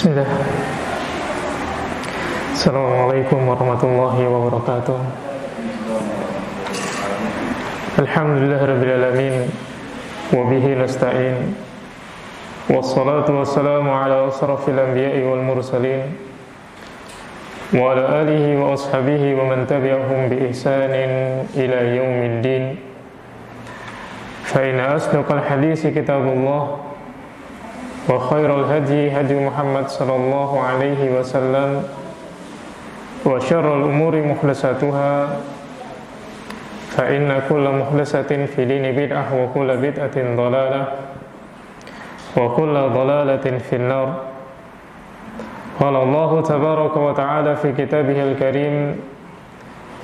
Bismillah. Assalamualaikum warahmatullahi wabarakatuh. Alhamdulillahirabbil alamin wa bihi nasta'in. Wassalatu wassalamu ala asrafil anbiya'i wal mursalin wa ala alihi wa ashabihi wa man tabi'ahum bi ihsanin ila yaumiddin. Fa inna asdaqal hadisi kitabullah wa khairal hadi hadi Muhammad sallallahu alaihi wasallam wa syarrul umuri muhdatsatuha fa inna kulla muhdatsatin fi dini bid'ah wa kulla bid'atin dhalalah wa kulla dhalalatin fin nar. Qala Allah tabaraka wa ta'ala fi kitabihil karim,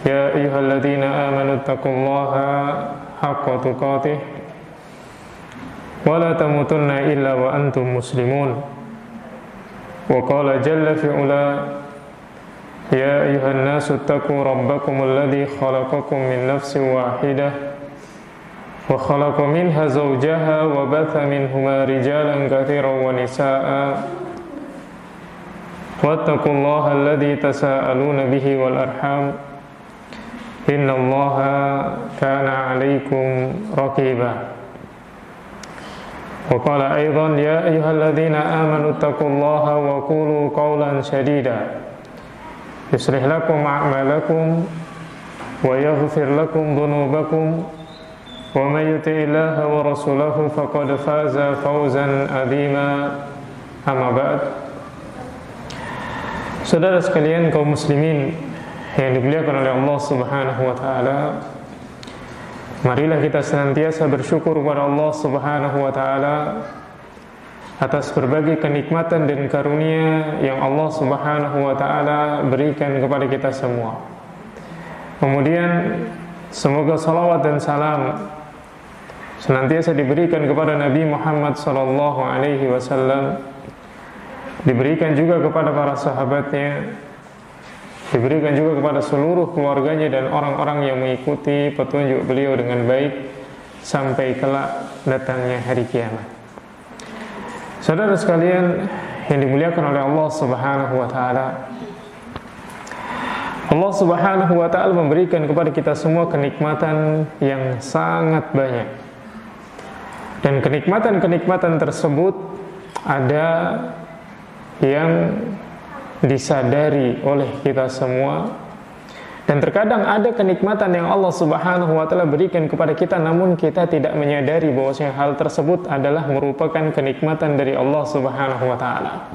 ya ayyuhalladzina amanu taqullaha haqqa tuqatih wa la tamutunna illa wa antum muslimun. Wa qala jalla fi ula, ya ayyuhan nasu taqu rabbakum alladhi khalaqakum min nafsin wahidah wa khalaqa minha zawjaha wa batha minhuma rijalan katsiran wa nisaa'a wattaqullaha alladhi tasaaluna bihi wal arham innallaha kana 'alaykum raqiba. Wa qala aidan, ya ayyuhalladzina amanu taqullaha wa qulu qawlan sadida yuslih lakum a'malakum wa yaghfir lakum dhunubakum wa may yuti'illaha wa rasulahu faqad faza fawzan 'azima. Amma ba'd. Saudara sekalian kaum muslimin yang dimuliakan oleh Allah Subhanahu wa taala, marilah kita senantiasa bersyukur kepada Allah Subhanahu wa taala atas berbagai kenikmatan dan karunia yang Allah Subhanahu wa taala berikan kepada kita semua. Kemudian semoga salawat dan salam senantiasa diberikan kepada Nabi Muhammad sallallahu alaihi wasallam, diberikan juga kepada para sahabatnya, diberikan juga kepada seluruh keluarganya dan orang-orang yang mengikuti petunjuk beliau dengan baik sampai kelak datangnya hari kiamat. Saudara sekalian yang dimuliakan oleh Allah Subhanahu wa taala, Allah Subhanahu wa taala memberikan kepada kita semua kenikmatan yang sangat banyak. Dan kenikmatan-kenikmatan tersebut ada yang disadari oleh kita semua, dan terkadang ada kenikmatan yang Allah Subhanahu wa taala berikan kepada kita namun kita tidak menyadari bahwasanya hal tersebut adalah merupakan kenikmatan dari Allah Subhanahu wa taala.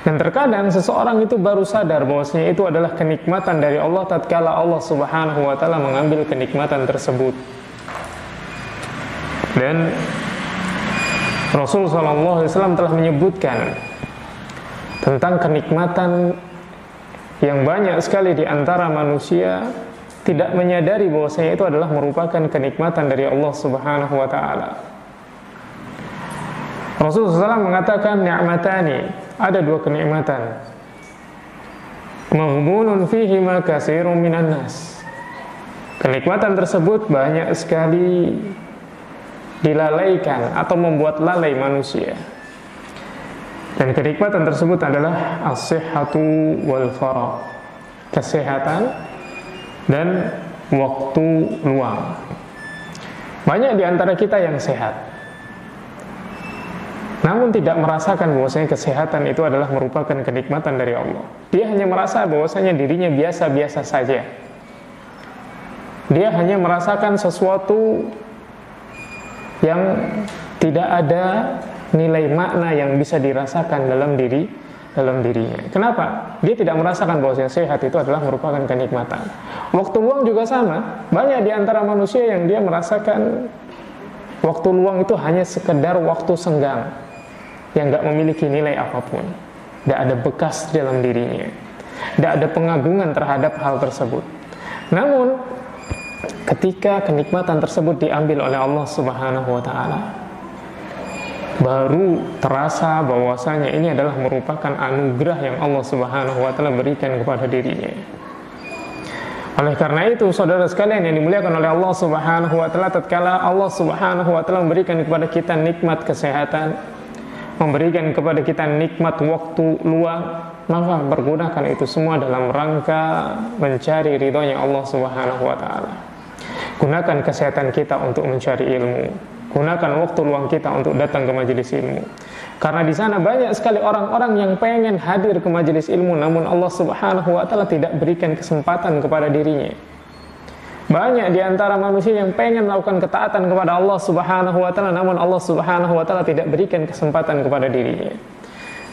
Dan terkadang seseorang itu baru sadar bahwasanya itu adalah kenikmatan dari Allah tatkala Allah Subhanahu wa taala mengambil kenikmatan tersebut. Dan Rasul sallallahu alaihi wasallam telah menyebutkan tentang kenikmatan yang banyak sekali di antara manusia tidak menyadari bahwasanya itu adalah merupakan kenikmatan dari Allah Subhanahu wa taala. Rasulullah SAW mengatakan, ni'matani, ada dua kenikmatan, maghbunun fihima katsirun minan nas. Kenikmatan tersebut banyak sekali dilalaikan atau membuat lalai manusia. Dan kenikmatan tersebut adalah as-sihhatu wal faragh, kesehatan dan waktu luang. Banyak di antara kita yang sehat, namun tidak merasakan bahwasanya kesehatan itu adalah merupakan kenikmatan dari Allah. Dia hanya merasa bahwasanya dirinya biasa-biasa saja. Dia hanya merasakan sesuatu yang tidak ada nilai makna yang bisa dirasakan dalam dirinya. Kenapa? Dia tidak merasakan bahwa sehat itu adalah merupakan kenikmatan. Waktu luang juga sama. Banyak di antara manusia yang dia merasakan waktu luang itu hanya sekedar waktu senggang yang gak memiliki nilai apapun. Gak ada bekas dalam dirinya, gak ada pengagungan terhadap hal tersebut. Namun ketika kenikmatan tersebut diambil oleh Allah Subhanahu wa taala, baru terasa bahwasanya ini adalah merupakan anugerah yang Allah Subhanahu wa taala berikan kepada dirinya. Oleh karena itu, saudara sekalian yang dimuliakan oleh Allah Subhanahu wa taala, tatkala Allah Subhanahu wa taala memberikan kepada kita nikmat kesehatan, memberikan kepada kita nikmat waktu luang, maka pergunakan itu semua dalam rangka mencari ridhonya Allah Subhanahu wa ta'ala. Gunakan kesehatan kita untuk mencari ilmu, gunakan waktu luang kita untuk datang ke majelis ilmu, karena di sana banyak sekali orang-orang yang pengen hadir ke majelis ilmu, namun Allah Subhanahu wa ta'ala tidak berikan kesempatan kepada dirinya. Banyak di antara manusia yang pengen melakukan ketaatan kepada Allah Subhanahu wa ta'ala, namun Allah Subhanahu wa ta'ala tidak berikan kesempatan kepada dirinya.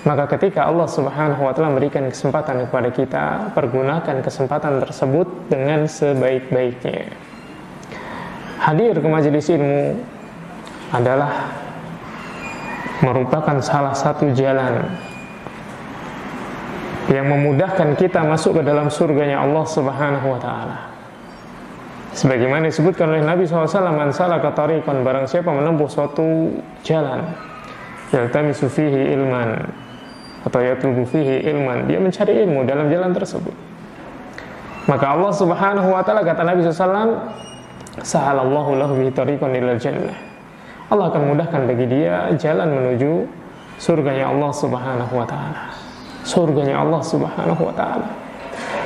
Maka ketika Allah Subhanahu wa ta'ala memberikan kesempatan kepada kita, pergunakan kesempatan tersebut dengan sebaik-baiknya. Hadir ke majelis ilmu adalah merupakan salah satu jalan yang memudahkan kita masuk ke dalam surganya Allah Subhanahu wa ta'ala. Sebagaimana disebutkan oleh Nabi SAW, man salaka tariqan, barang siapa menempuh suatu jalan, yaltamisu fihi ilman, atau yatlubu fihi ilman, dia mencari ilmu dalam jalan tersebut, maka Allah Subhanahu wa ta'ala, kata Nabi SAW, sahalallahu lahu bihi tariqan ilal jannah, Allah akan mudahkan bagi dia jalan menuju surganya Allah Subhanahu wa ta'ala. Surganya Allah Subhanahu wa ta'ala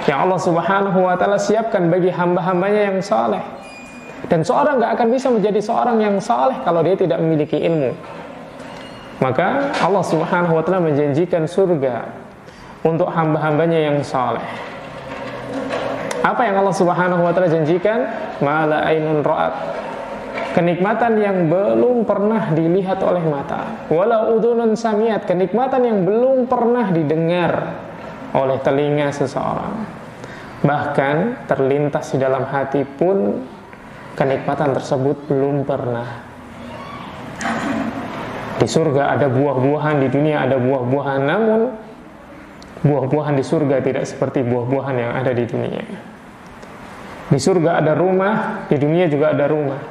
yang Allah Subhanahu wa ta'ala siapkan bagi hamba-hambanya yang saleh. Dan seorang gak akan bisa menjadi seorang yang saleh kalau dia tidak memiliki ilmu. Maka Allah Subhanahu wa ta'ala menjanjikan surga untuk hamba-hambanya yang saleh. Apa yang Allah Subhanahu wa ta'ala janjikan? Ma la ainun ra'at, kenikmatan yang belum pernah dilihat oleh mata, wala udhunun samiat, kenikmatan yang belum pernah didengar oleh telinga seseorang, bahkan terlintas di dalam hati pun kenikmatan tersebut belum pernah. Di surga ada buah-buahan, di dunia ada buah-buahan, namun buah-buahan di surga tidak seperti buah-buahan yang ada di dunia. Di surga ada rumah, di dunia juga ada rumah,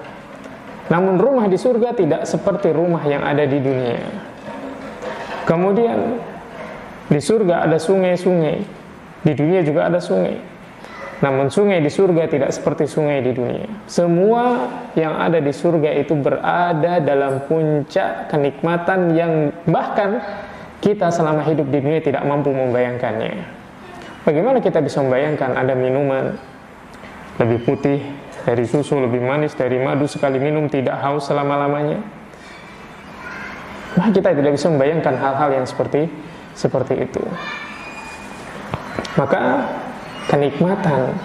namun rumah di surga tidak seperti rumah yang ada di dunia. Kemudian di surga ada sungai-sungai, di dunia juga ada sungai, namun sungai di surga tidak seperti sungai di dunia. Semua yang ada di surga itu berada dalam puncak kenikmatan yang bahkan kita selama hidup di dunia tidak mampu membayangkannya. Bagaimana kita bisa membayangkan ada minuman lebih putih dari susu, lebih manis dari madu, sekali minum tidak haus selama-lamanya? Nah, kita tidak bisa membayangkan hal-hal yang seperti itu. Maka kenikmatan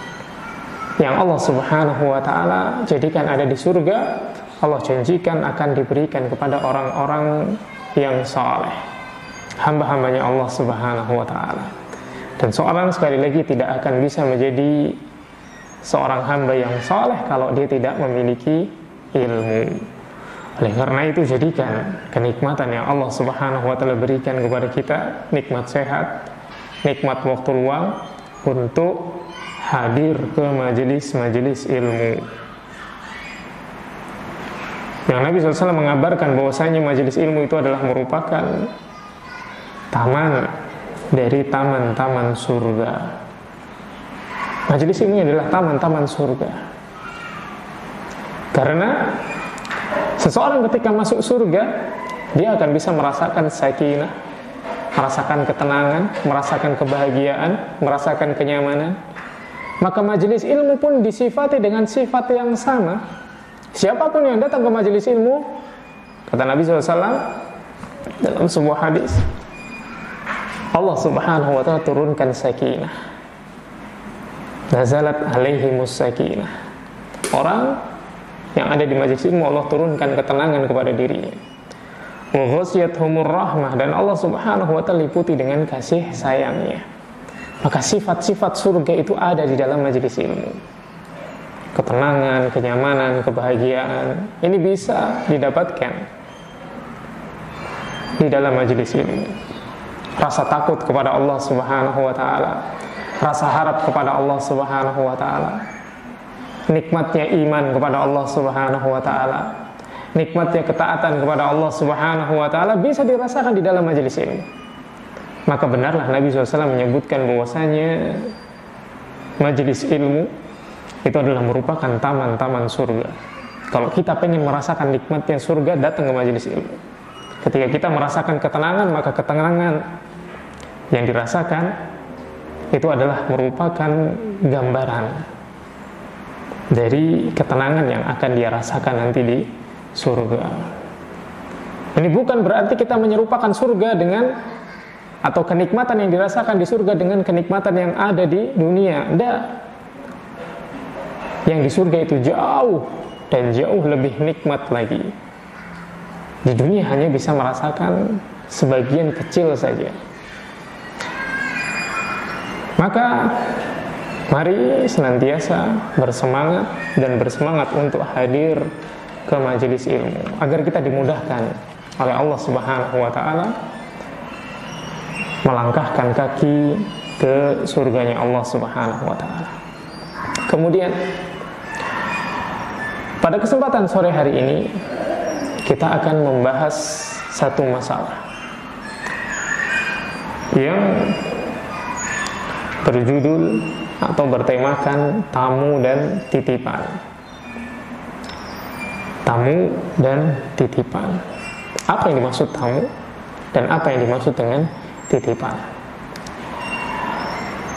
yang Allah Subhanahu wa ta'ala jadikan ada di surga, Allah janjikan akan diberikan kepada orang-orang yang saleh, hamba-hambanya Allah Subhanahu wa ta'ala. Dan seorang sekali lagi tidak akan bisa menjadi seorang hamba yang saleh kalau dia tidak memiliki ilmu. Oleh karena itu, jadikan kenikmatan yang Allah Subhanahu wa ta'ala berikan kepada kita, nikmat sehat, nikmat waktu luang, untuk hadir ke majelis-majelis ilmu. Yang Nabi SAW mengabarkan bahwasanya majelis ilmu itu adalah merupakan taman dari taman-taman surga. Majelis ilmu adalah taman-taman surga, karena seseorang ketika masuk surga, dia akan bisa merasakan sakinah, merasakan ketenangan, merasakan kebahagiaan, merasakan kenyamanan. Maka majelis ilmu pun disifati dengan sifat yang sama. Siapapun yang datang ke majelis ilmu, kata Nabi SAW dalam sebuah hadis, Allah Subhanahu wa ta'ala turunkan sakinah, nazalat alaihimus sakinah. Orang yang ada di majelis ilmu, Allah turunkan ketenangan kepada dirinya. Wa ghasyiyatuhumur rahmah, dan Allah Subhanahu wa ta'ala liputi dengan kasih sayangnya. Maka sifat-sifat surga itu ada di dalam majelis ilmu. Ketenangan, kenyamanan, kebahagiaan, ini bisa didapatkan di dalam majelis ilmu. Rasa takut kepada Allah Subhanahu wa ta'ala, rasa harap kepada Allah Subhanahu wa ta'ala, nikmatnya iman kepada Allah Subhanahu wa ta'ala, nikmatnya ketaatan kepada Allah Subhanahu wa ta'ala bisa dirasakan di dalam majelis ilmu. Maka benarlah Nabi SAW menyebutkan bahwasanya majelis ilmu itu adalah merupakan taman-taman surga. Kalau kita pengen merasakan nikmatnya surga, datang ke majelis ilmu. Ketika kita merasakan ketenangan, maka ketenangan yang dirasakan itu adalah merupakan gambaran dari ketenangan yang akan dia rasakan nanti di surga. Ini bukan berarti kita menyerupakan surga dengan, atau kenikmatan yang dirasakan di surga dengan kenikmatan yang ada di dunia. Tidak. Yang di surga itu jauh dan jauh lebih nikmat lagi. Di dunia hanya bisa merasakan sebagian kecil saja. Maka mari senantiasa bersemangat dan bersemangat untuk hadir ke majelis ilmu agar kita dimudahkan oleh Allah Subhanahu wa taala melangkahkan kaki ke surganya Allah Subhanahu wa taala. Kemudian pada kesempatan sore hari ini kita akan membahas satu masalah yang berjudul atau bertemakan tamu dan titipan. Tamu dan titipan. Apa yang dimaksud tamu dan apa yang dimaksud dengan titipan?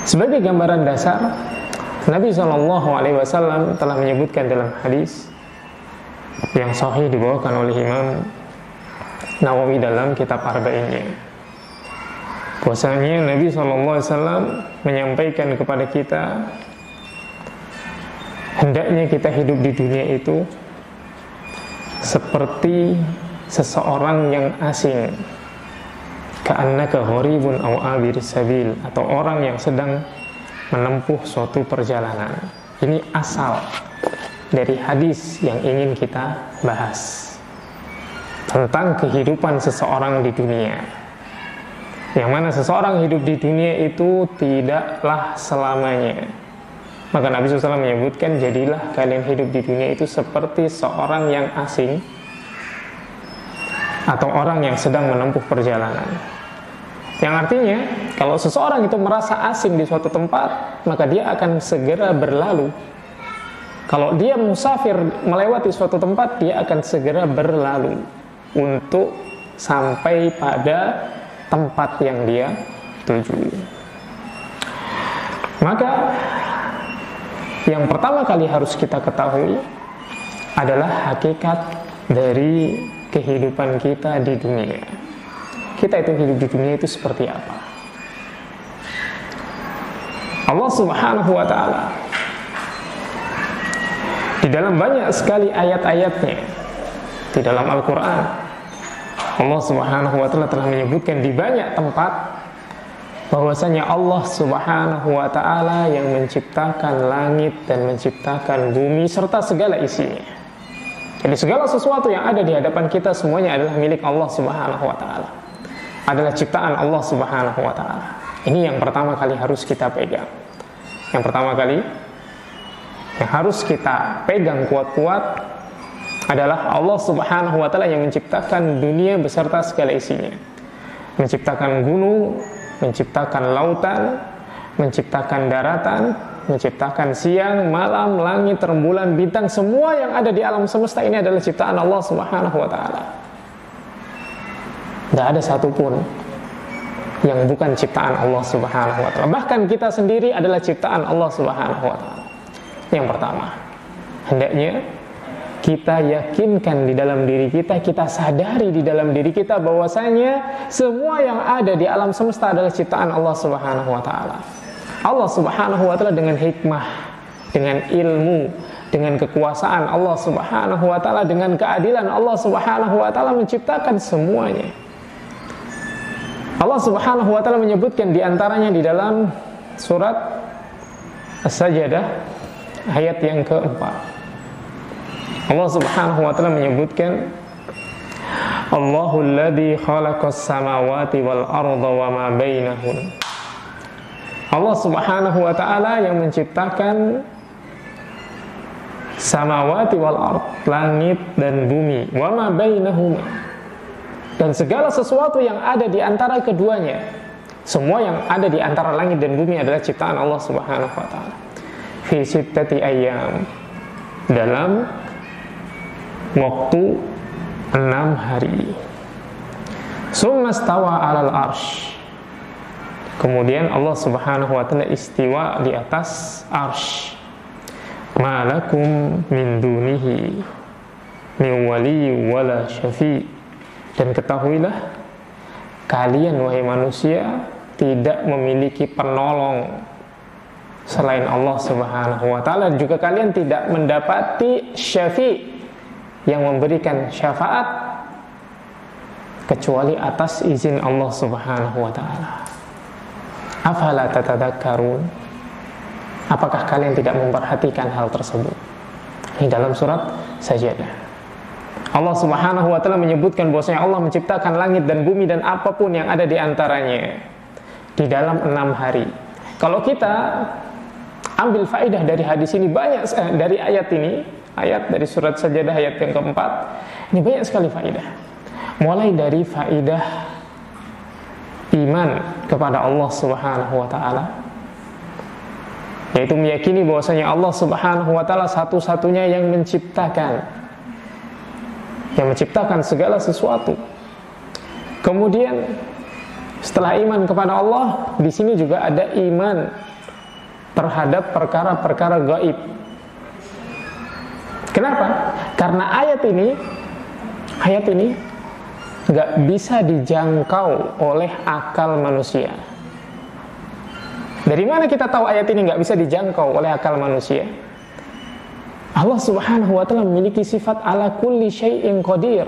Sebagai gambaran dasar, Nabi SAW telah menyebutkan dalam hadis yang sahih dibawakan oleh Imam Nawawi dalam kitab Arba'innya, bahwasanya Nabi SAW menyampaikan kepada kita, hendaknya kita hidup di dunia itu seperti seseorang yang asing, ka'annaka gharibun aw abiris sabil, atau orang yang sedang menempuh suatu perjalanan. Ini asal dari hadis yang ingin kita bahas tentang kehidupan seseorang di dunia, yang mana seseorang hidup di dunia itu tidaklah selamanya. Maka Nabi SAW menyebutkan, jadilah kalian hidup di dunia itu seperti seorang yang asing atau orang yang sedang menempuh perjalanan. Yang artinya, kalau seseorang itu merasa asing di suatu tempat, maka dia akan segera berlalu. Kalau dia musafir melewati suatu tempat, dia akan segera berlalu untuk sampai pada tempat yang dia tuju. Maka yang pertama kali harus kita ketahui adalah hakikat dari kehidupan kita di dunia. Kita itu hidup di dunia itu seperti apa? Allah Subhanahu wa ta'ala di dalam banyak sekali ayat-ayatnya di dalam Al-Quran, Allah Subhanahu wa ta'ala telah menyebutkan di banyak tempat bahwasanya Allah Subhanahu wa ta'ala yang menciptakan langit dan menciptakan bumi serta segala isinya. Jadi segala sesuatu yang ada di hadapan kita semuanya adalah milik Allah Subhanahu wa ta'ala, adalah ciptaan Allah Subhanahu wa ta'ala. Ini yang pertama kali harus kita pegang. Yang pertama kali yang harus kita pegang kuat-kuat adalah Allah Subhanahu wa ta'ala yang menciptakan dunia beserta segala isinya. Menciptakan gunung, menciptakan lautan, menciptakan daratan, menciptakan siang, malam, langit, rembulan, bintang. Semua yang ada di alam semesta ini adalah ciptaan Allah Subhanahu wa ta'ala. Tidak ada satupun yang bukan ciptaan Allah Subhanahu wa ta'ala. Bahkan kita sendiri adalah ciptaan Allah Subhanahu wa ta'ala. Yang pertama, hendaknya kita yakinkan di dalam diri kita, kita sadari di dalam diri kita bahwasanya semua yang ada di alam semesta adalah ciptaan Allah Subhanahu wa ta'ala. Allah Subhanahu wa ta'ala dengan hikmah, dengan ilmu, dengan kekuasaan Allah Subhanahu wa ta'ala, dengan keadilan Allah Subhanahu wa ta'ala menciptakan semuanya. Allah Subhanahu wa ta'ala menyebutkan di antaranya di dalam surat As-Sajdah ayat yang keempat. Allah Subhanahu wa ta'ala menyebutkan, Allahul ladzi khalaqas samawati wal arda wa ma bainahun. Allah Subhanahu wa ta'ala yang menciptakan samawati wal ard, langit dan bumi, wa ma bainahuma, dan segala sesuatu yang ada di antara keduanya. Semua yang ada di antara langit dan bumi adalah ciptaan Allah Subhanahu wa ta'ala. Fi sittati ayyam, dalam waktu 6 hari. Summa stawa 'alal arsy. Kemudian Allah Subhanahu wa taala istiwa di atas arsy. Ma lakum min dunihi min wali wala syafi'. Dan ketahuilah kalian wahai manusia tidak memiliki penolong selain Allah Subhanahu wa taala, juga kalian tidak mendapati syafi' yang memberikan syafaat kecuali atas izin Allah Subhanahu wa taala. Afala tatadzakkarun? Apakah kalian tidak memperhatikan hal tersebut? Ini dalam surat Sajdah. Allah Subhanahu wa taala menyebutkan bahwasanya Allah menciptakan langit dan bumi dan apapun yang ada di antaranya di dalam 6 hari. Kalau kita ambil faedah dari hadis ini banyak, dari ayat ini, ayat dari surat Sajdah ayat yang keempat, ini banyak sekali faedah. Mulai dari faedah iman kepada Allah Subhanahu wa taala, yaitu meyakini bahwasanya Allah Subhanahu wa taala satu-satunya yang menciptakan segala sesuatu. Kemudian setelah iman kepada Allah, di sini juga ada iman terhadap perkara-perkara gaib. Kenapa? Karena ayat ini nggak bisa dijangkau oleh akal manusia. Dari mana kita tahu ayat ini nggak bisa dijangkau oleh akal manusia? Allah Subhanahu wa taala memiliki sifat ala kulli syai'in qadir.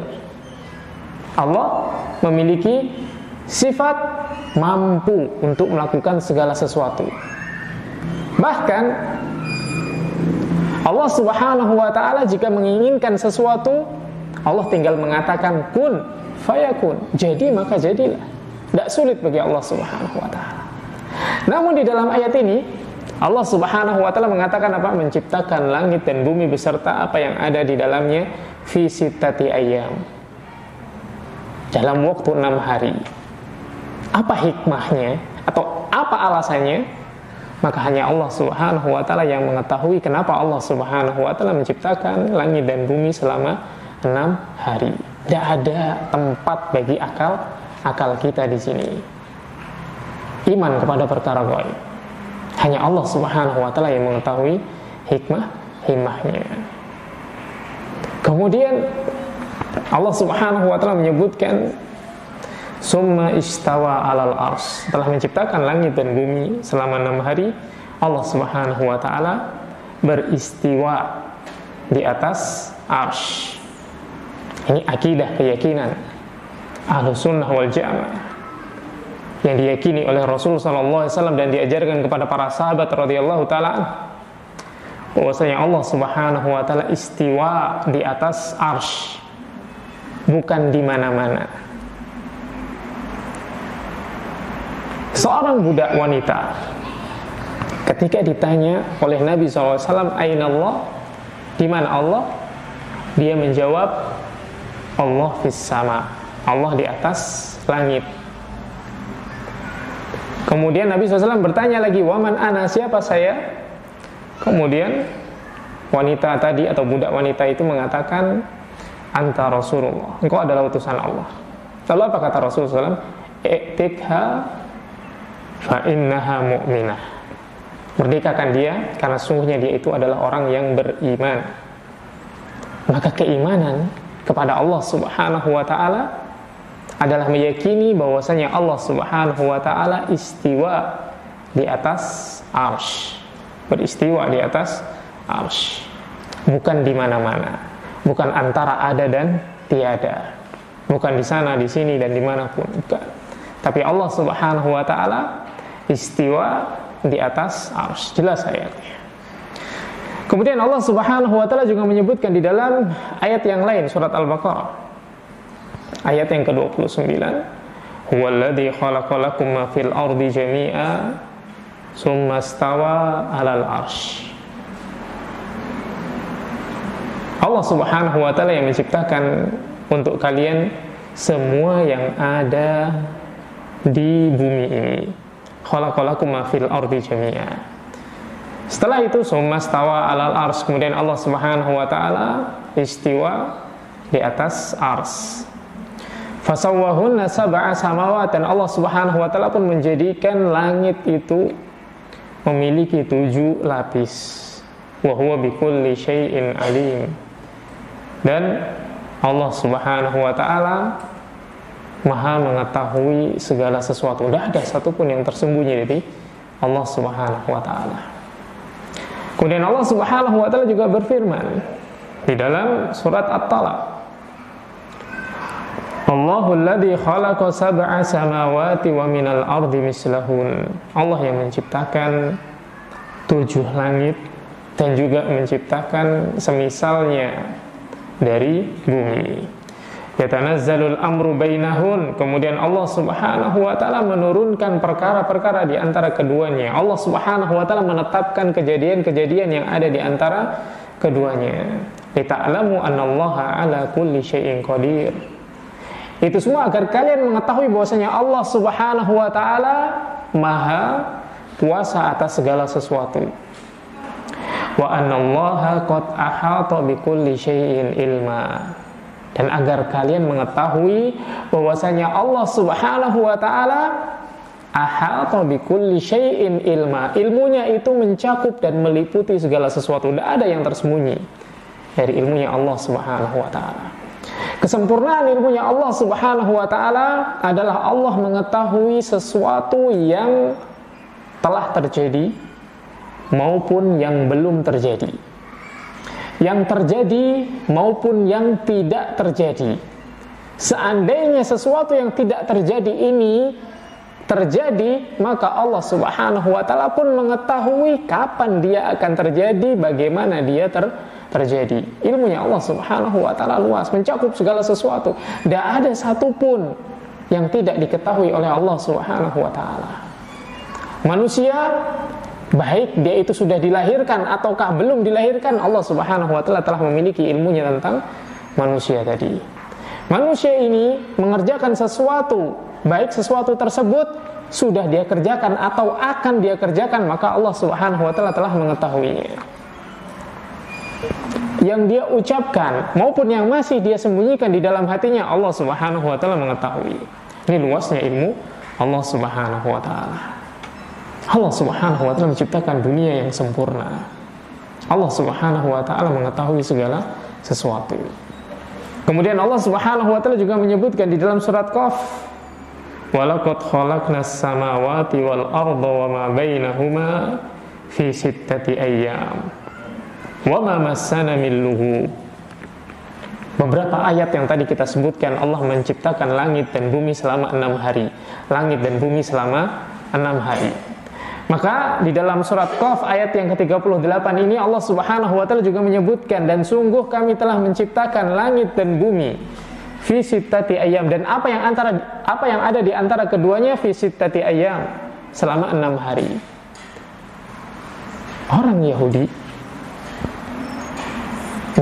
Allah memiliki sifat mampu untuk melakukan segala sesuatu. Bahkan Allah Subhanahu wa taala jika menginginkan sesuatu, Allah tinggal mengatakan kun fayakun, jadi maka jadilah. Tidak sulit bagi Allah Subhanahu wa taala. Namun di dalam ayat ini Allah Subhanahu wa taala mengatakan apa? Menciptakan langit dan bumi beserta apa yang ada di dalamnya fi sittati ayyam, dalam waktu 6 hari. Apa hikmahnya atau apa alasannya? Maka hanya Allah Subhanahu wa taala yang mengetahui kenapa Allah Subhanahu wa taala menciptakan langit dan bumi selama 6 hari. Tidak ada tempat bagi akal kita di sini. Iman kepada perkara gaib. Hanya Allah Subhanahu wa taala yang mengetahui hikmahnya. Kemudian Allah Subhanahu wa taala menyebutkan summa istawa 'alal arsy. Setelah menciptakan langit dan bumi selama 6 hari, Allah Subhanahu wa taala beristiwa di atas arsy. Ini akidah, keyakinan Ahlus Sunnah wal Jamaah yang diyakini oleh Rasul sallallahu alaihi wasallam dan diajarkan kepada para sahabat radhiyallahu taala bahwasanya Allah Subhanahu wa taala istiwa di atas arsy, bukan di mana-mana. Seorang budak wanita ketika ditanya oleh Nabi SAW, Aina Allah? Di mana Allah? Dia menjawab, Allah fis sama, Allah di atas langit. Kemudian Nabi SAW bertanya lagi, Waman ana, siapa saya? Kemudian wanita tadi atau budak wanita itu mengatakan, Anta Rasulullah, engkau adalah utusan Allah. Lalu apa kata Rasulullah SAW? I'tikha fa innaha mu'minah. Merdekakan dia karena sungguhnya dia itu adalah orang yang beriman. Maka keimanan kepada Allah Subhanahu wa taala adalah meyakini bahwasanya Allah Subhanahu wa taala istiwa di atas arsy. Beristiwa di atas arsy. Bukan di mana-mana. Bukan antara ada dan tiada. Bukan di sana, di sini dan dimanapun. Bukan. Tapi Allah Subhanahu wa taala istiwa di atas arsy. Jelas ayatnya. Kemudian Allah Subhanahu wa taala juga menyebutkan di dalam ayat yang lain, surat Al-Baqarah ayat yang ke-29, huwallazi khalaqalakum ma fil ardi jami'a tsumma stawa 'alal arsy. Allah Subhanahu wa taala yang menciptakan untuk kalian semua yang ada di bumi ini. Khalaqalakum ma fil ardi jami'a. Setelah itu tsumma stawa 'alal arsy, kemudian Allah Subhanahu wa taala istiwa di atas arsy. Fasawwahunna sab'a samawat, dan Allah Subhanahu wa taala pun menjadikan langit itu memiliki 7 lapis. Wa huwa bikulli syai'in alim. Dan Allah Subhanahu wa taala Maha mengetahui segala sesuatu. Tidak ada satupun yang tersembunyi dari Allah Subhanahu wa taala. Kemudian Allah Subhanahu wa taala juga berfirman di dalam surat At-Talaq, Allahul ladzi khalaqa sab'a samawati wa minal ardi mislahun. Allah yang menciptakan 7 langit dan juga menciptakan semisalnya dari bumi. Yatanazzalul amru bainahun. Kemudian Allah Subhanahu wa taala menurunkan perkara-perkara di antara keduanya. Allah Subhanahu wa taala menetapkan kejadian-kejadian yang ada di antara keduanya. Lita'lamu annallaha ala kulli syai'in qadir. Itu semua agar kalian mengetahui bahwasanya Allah Subhanahu wa taala Maha kuasa atas segala sesuatu. Wa annallaha qad ahata bikulli syai'in ilma. Dan agar kalian mengetahui bahwasanya Allah Subhanahu wa taala ahata bikulli syai'in ilma. Ilmunya itu mencakup dan meliputi segala sesuatu. Tidak ada yang tersembunyi dari ilmunya Allah Subhanahu wa taala. Kesempurnaan ilmunya Allah Subhanahu wa taala adalah Allah mengetahui sesuatu yang telah terjadi maupun yang belum terjadi, yang terjadi maupun yang tidak terjadi. Seandainya sesuatu yang tidak terjadi ini terjadi, maka Allah Subhanahu wa taala pun mengetahui kapan dia akan terjadi, bagaimana dia terjadi. Ilmunya Allah Subhanahu wa taala luas, mencakup segala sesuatu. Tidak ada satupun yang tidak diketahui oleh Allah Subhanahu wa taala. Manusia, baik dia itu sudah dilahirkan ataukah belum dilahirkan, Allah Subhanahu wa taala telah memiliki ilmunya tentang manusia tadi. Manusia ini mengerjakan sesuatu, baik sesuatu tersebut sudah dia kerjakan atau akan dia kerjakan, maka Allah Subhanahu wa taala telah mengetahuinya. Yang dia ucapkan maupun yang masih dia sembunyikan di dalam hatinya, Allah Subhanahu wa taala mengetahui. Ini luasnya ilmu Allah Subhanahu wa taala. Allah Subhanahu wa taala menciptakan dunia yang sempurna. Allah Subhanahu wa taala mengetahui segala sesuatu. Kemudian Allah Subhanahu wa taala juga menyebutkan di dalam surat Qaf, walaqad khalaqnas samawati wal arda wama bainahuma fi sittati ayyam wama massana min lughub. Beberapa ayat yang tadi kita sebutkan, Allah menciptakan langit dan bumi selama 6 hari. Langit dan bumi selama 6 hari. Maka di dalam surat Qaf ayat yang ke-38 ini Allah Subhanahu wa taala juga menyebutkan, dan sungguh kami telah menciptakan langit dan bumi fi sittati ayyam, dan apa yang ada di antara keduanya fi sittati ayyam, selama 6 hari. Orang Yahudi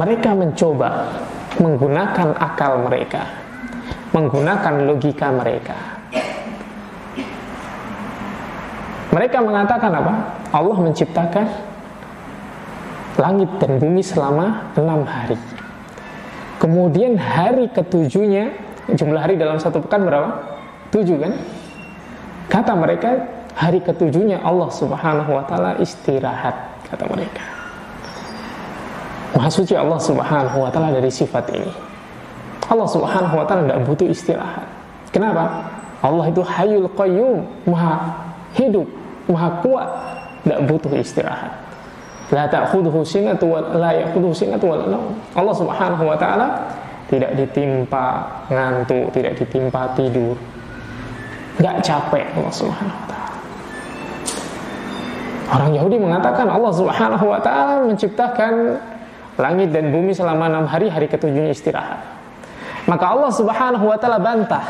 mereka mencoba menggunakan akal mereka, menggunakan logika mereka. Mereka mengatakan apa? Allah menciptakan langit dan bumi selama 6 hari. Kemudian hari ketujuhnya, jumlah hari dalam satu pekan berapa? 7 kan? Kata mereka, hari ketujuhnya Allah Subhanahu wa taala istirahat, kata mereka. Maha suci Allah Subhanahu wa taala dari sifat ini. Allah Subhanahu wa taala tidak butuh istirahat. Kenapa? Allah itu Hayyul Qayyum, Maha hidup, Maha kuat, tidak butuh istirahat. La ta'khudhuhu sinatu wa la ya'khudhuhu sinatu wa la naum. Allah Subhanahu wa taala tidak ditimpa ngantuk, tidak ditimpa tidur. Enggak capek Allah Subhanahu wa taala. Orang Yahudi mengatakan Allah Subhanahu wa taala menciptakan langit dan bumi selama 6 hari, hari ketujuhnya istirahat. Maka Allah Subhanahu wa taala bantah.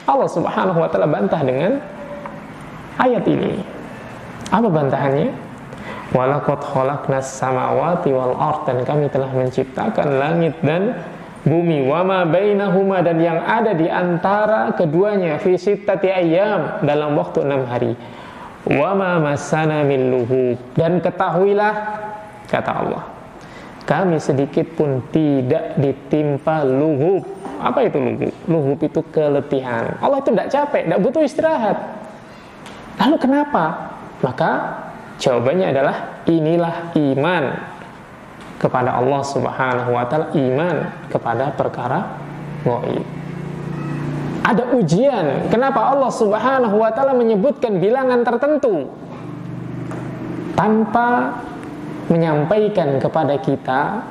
Allah Subhanahu wa taala bantah dengan ayat ini. Apa bantahannya? Walaqad khalaqnas samawati wal ard, dan kami telah menciptakan langit dan bumi, wama bainahuma, dan yang ada di antara keduanya, fi sittati ayyam, dalam waktu 6 hari. Wama massana min lughub, dan ketahuilah, kata Allah, kami sedikit pun tidak ditimpa lughub. Apa itu luhub? Luhub itu keletihan. Allah itu tidak capek, tidak butuh istirahat. Lalu kenapa? Maka jawabannya adalah inilah iman kepada Allah Subhanahu wa ta'ala, iman kepada perkara gaib. Ada ujian. Kenapa Allah Subhanahu wa ta'ala menyebutkan bilangan tertentu tanpa menyampaikan kepada kita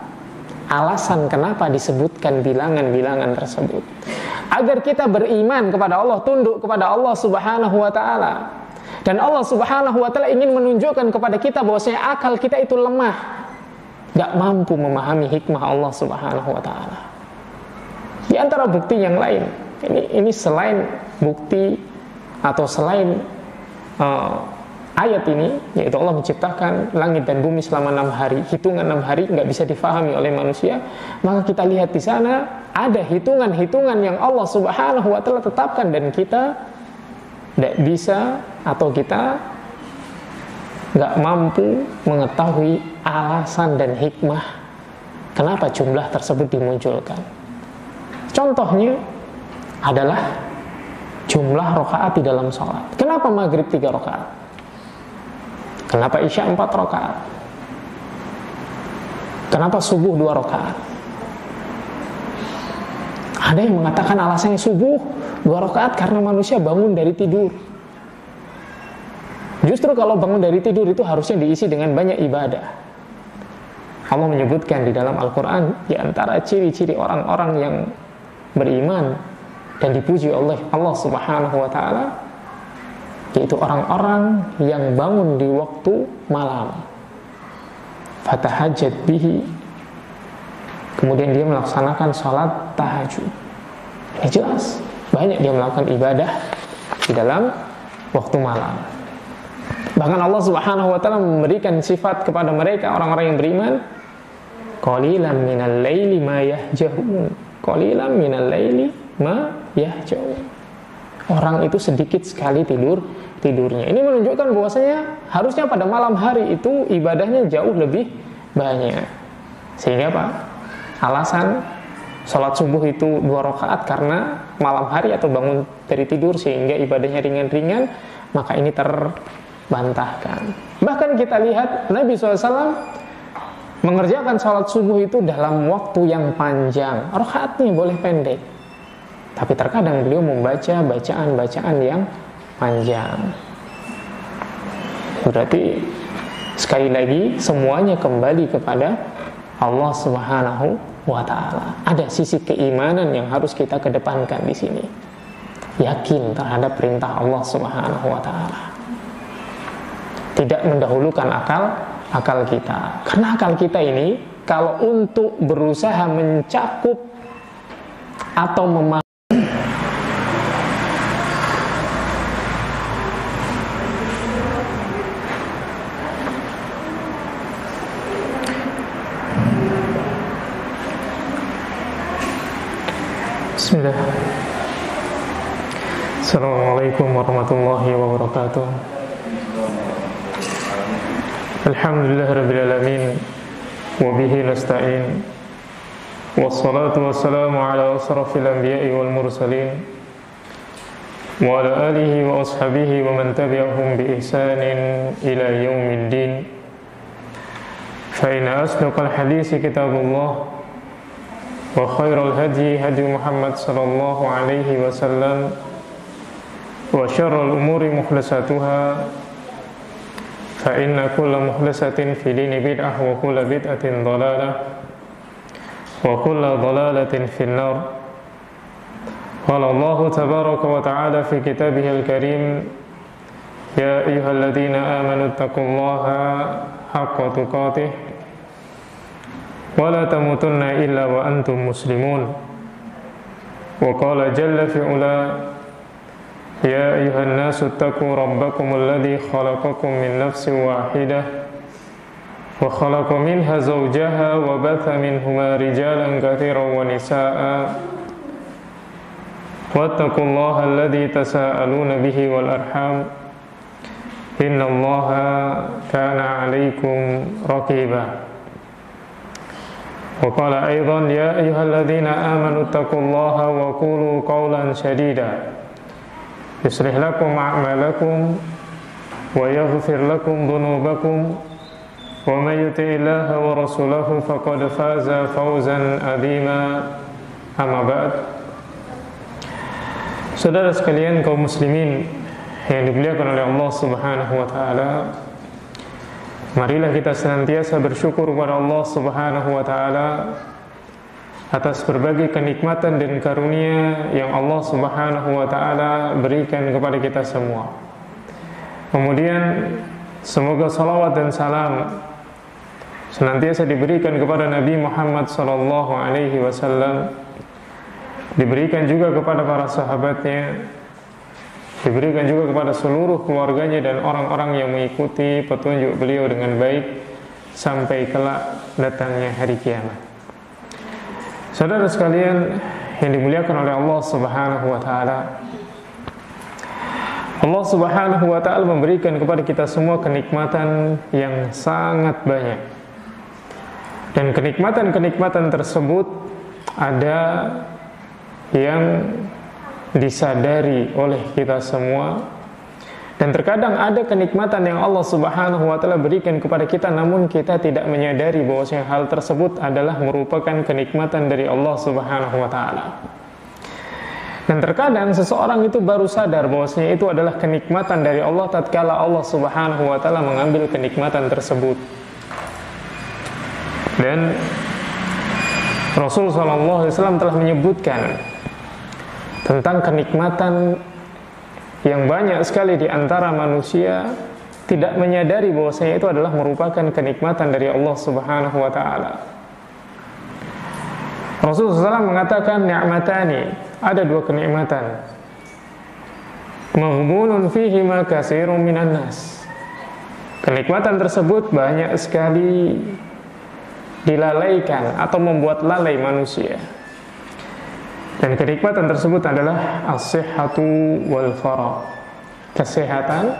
alasan kenapa disebutkan bilangan-bilangan tersebut? Agar kita beriman kepada Allah, tunduk kepada Allah Subhanahu wa ta'ala. Dan Allah Subhanahu wa ta'ala ingin menunjukkan kepada kita bahwasanya akal kita itu lemah, gak mampu memahami hikmah Allah Subhanahu wa ta'ala. Di antara bukti yang lain, ini selain bukti atau selain ayat ini, yaitu Allah menciptakan langit dan bumi selama 6 hari. Hitungan 6 hari nggak bisa difahami oleh manusia. Maka kita lihat di sana ada hitungan-hitungan yang Allah Subhanahu wa ta'ala tetapkan, dan kita tidak bisa atau kita nggak mampu mengetahui alasan dan hikmah kenapa jumlah tersebut dimunculkan. Contohnya adalah jumlah rakaat di dalam sholat. Kenapa maghrib 3 rakaat? Kenapa isya 4 rakaat? Kenapa subuh 2 rakaat? Ada yang mengatakan alasannya subuh 2 rakaat karena manusia bangun dari tidur. Justru kalau bangun dari tidur itu harusnya diisi dengan banyak ibadah. Allah menyebutkan di dalam Al-Quran, di antara ciri-ciri orang-orang yang beriman dan dipuji oleh Allah Subhanahu wa ta'ala, yaitu orang-orang yang bangun di waktu malam, fatahajjat bihi, kemudian dia melaksanakan sholat tahajud. Ini jelas banyak dia melakukan ibadah di dalam waktu malam. Bahkan Allah Subhanahu wa ta'ala memberikan sifat kepada mereka orang-orang yang beriman, qalilan minal laili ma yahjahun, qalilan minal laili ma yahjahun. Orang itu sedikit sekali tidurnya. Ini menunjukkan bahwasanya harusnya pada malam hari itu ibadahnya jauh lebih banyak. Sehingga apa? Alasan sholat subuh itu 2 rakaat karena malam hari atau bangun dari tidur sehingga ibadahnya ringan-ringan, maka ini terbantahkan. Bahkan kita lihat Nabi SAW mengerjakan sholat subuh itu dalam waktu yang panjang. Rakaatnya boleh pendek, tapi terkadang beliau membaca bacaan-bacaan yang panjang. Berarti sekali lagi semuanya kembali kepada Allah Subhanahu wa ta'ala. Ada sisi keimanan yang harus kita kedepankan di sini. Yakin terhadap perintah Allah Subhanahu wa ta'ala. Tidak mendahulukan akal kita. Karena akal kita ini kalau untuk berusaha mencakup atau memahami Bismillah. Assalamualaikum warahmatullahi wabarakatuh. Alhamdulillahirabbil alamin wa bihi nasta'in. Wassalatu wassalamu ala asrafil anbiya'i wal mursalin wa ala alihi wa ashabihi wa man tabi'ahum bi ihsanin ila yaumiddin. Fa inna asdaqal haditsi kitabullah wa khairal hadi hadi Muhammad sallallahu alaihi wasallam wa syarrul umuri muhdatsatuha fa inna kulla muhdatsatin fi dini bid'ah wa kulla bid'atin dhalalah wa kulla dhalalatin fin nar. Qala Allah tabaraka wa ta'ala fi kitabihil karim, ya ayyuhalladzina amanu taqullaha haqqa tuqatih wa la tamutunna illa wa antum muslimun. Wa qala jalla fi ula, ya ayyuhan nasu taqu rabbakum alladhi khalaqakum min nafsin wahidah wa khalaqa minha zawjaha wa batha minhuma rijalan katsiran wa nisaa'a wattaqullaha alladhi tasaaluna bihi wal arham innallaha kana 'alaikum raqiba. Wa qala aidan ya ayyuhalladzina amanu taqullaha wa qulu qawlan sadida yuslih lakum a'malakum wa yaghfir lakum dhunubakum wa may yuti'illaha wa rasulahu faqad faza fawzan 'azima. Amma ba'd. Saudara sekalian kaum muslimin yang dimuliakan oleh Allah Subhanahu wa taala, marilah kita senantiasa bersyukur kepada Allah Subhanahu wa taala atas berbagai kenikmatan dan karunia yang Allah Subhanahu wa taala berikan kepada kita semua. Kemudian semoga salawat dan salam senantiasa diberikan kepada Nabi Muhammad sallallahu alaihi wasallam, diberikan juga kepada para sahabatnya, diberikan juga kepada seluruh keluarganya dan orang-orang yang mengikuti petunjuk beliau dengan baik sampai kelak datangnya hari kiamat. Saudara sekalian yang dimuliakan oleh Allah Subhanahu wa taala, Allah Subhanahu wa taala memberikan kepada kita semua kenikmatan yang sangat banyak. Dan kenikmatan-kenikmatan tersebut ada yang disadari oleh kita semua, dan terkadang ada kenikmatan yang Allah Subhanahu wa taala berikan kepada kita namun kita tidak menyadari bahwasanya hal tersebut adalah merupakan kenikmatan dari Allah Subhanahu wa taala. Dan terkadang seseorang itu baru sadar bahwasanya itu adalah kenikmatan dari Allah tatkala Allah Subhanahu wa taala mengambil kenikmatan tersebut. Dan Rasul sallallahu alaihi wasallam telah menyebutkan tentang kenikmatan yang banyak sekali di antara manusia tidak menyadari bahwasanya itu adalah merupakan kenikmatan dari Allah Subhanahu wa taala. Rasulullah SAW mengatakan ni'matani, ada dua kenikmatan. Maghbunun fihi ma katsirun minan nas. Kenikmatan tersebut banyak sekali dilalaikan atau membuat lalai manusia. Dan kenikmatan tersebut adalah as-sihhatu wal faragh, kesehatan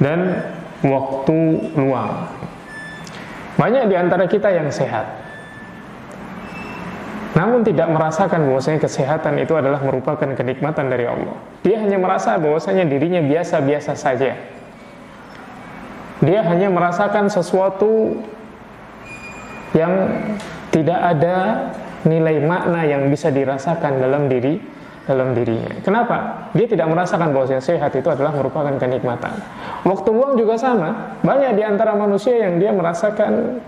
dan waktu luang. Banyak di antara kita yang sehat, namun tidak merasakan bahwasanya kesehatan itu adalah merupakan kenikmatan dari Allah. Dia hanya merasa bahwasanya dirinya biasa-biasa saja. Dia hanya merasakan sesuatu yang tidak ada nilai makna yang bisa dirasakan dalam dirinya. Kenapa? Dia tidak merasakan bahwa sehat itu adalah merupakan kenikmatan. Waktu luang juga sama. Banyak di antara manusia yang dia merasakan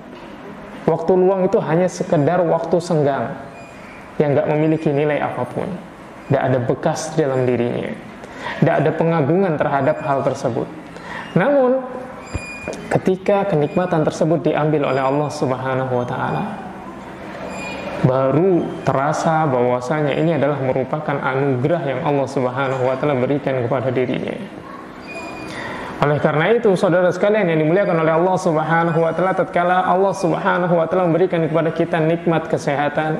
waktu luang itu hanya sekedar waktu senggang yang gak memiliki nilai apapun. Tidak ada bekas dalam dirinya. Tidak ada pengagungan terhadap hal tersebut. Namun ketika kenikmatan tersebut diambil oleh Allah Subhanahu wa taala, baru terasa bahwasanya ini adalah merupakan anugerah yang Allah Subhanahu wa taala berikan kepada dirinya. Oleh karena itu, saudara sekalian yang dimuliakan oleh Allah Subhanahu wa taala, tatkala Allah Subhanahu wa taala memberikan kepada kita nikmat kesehatan,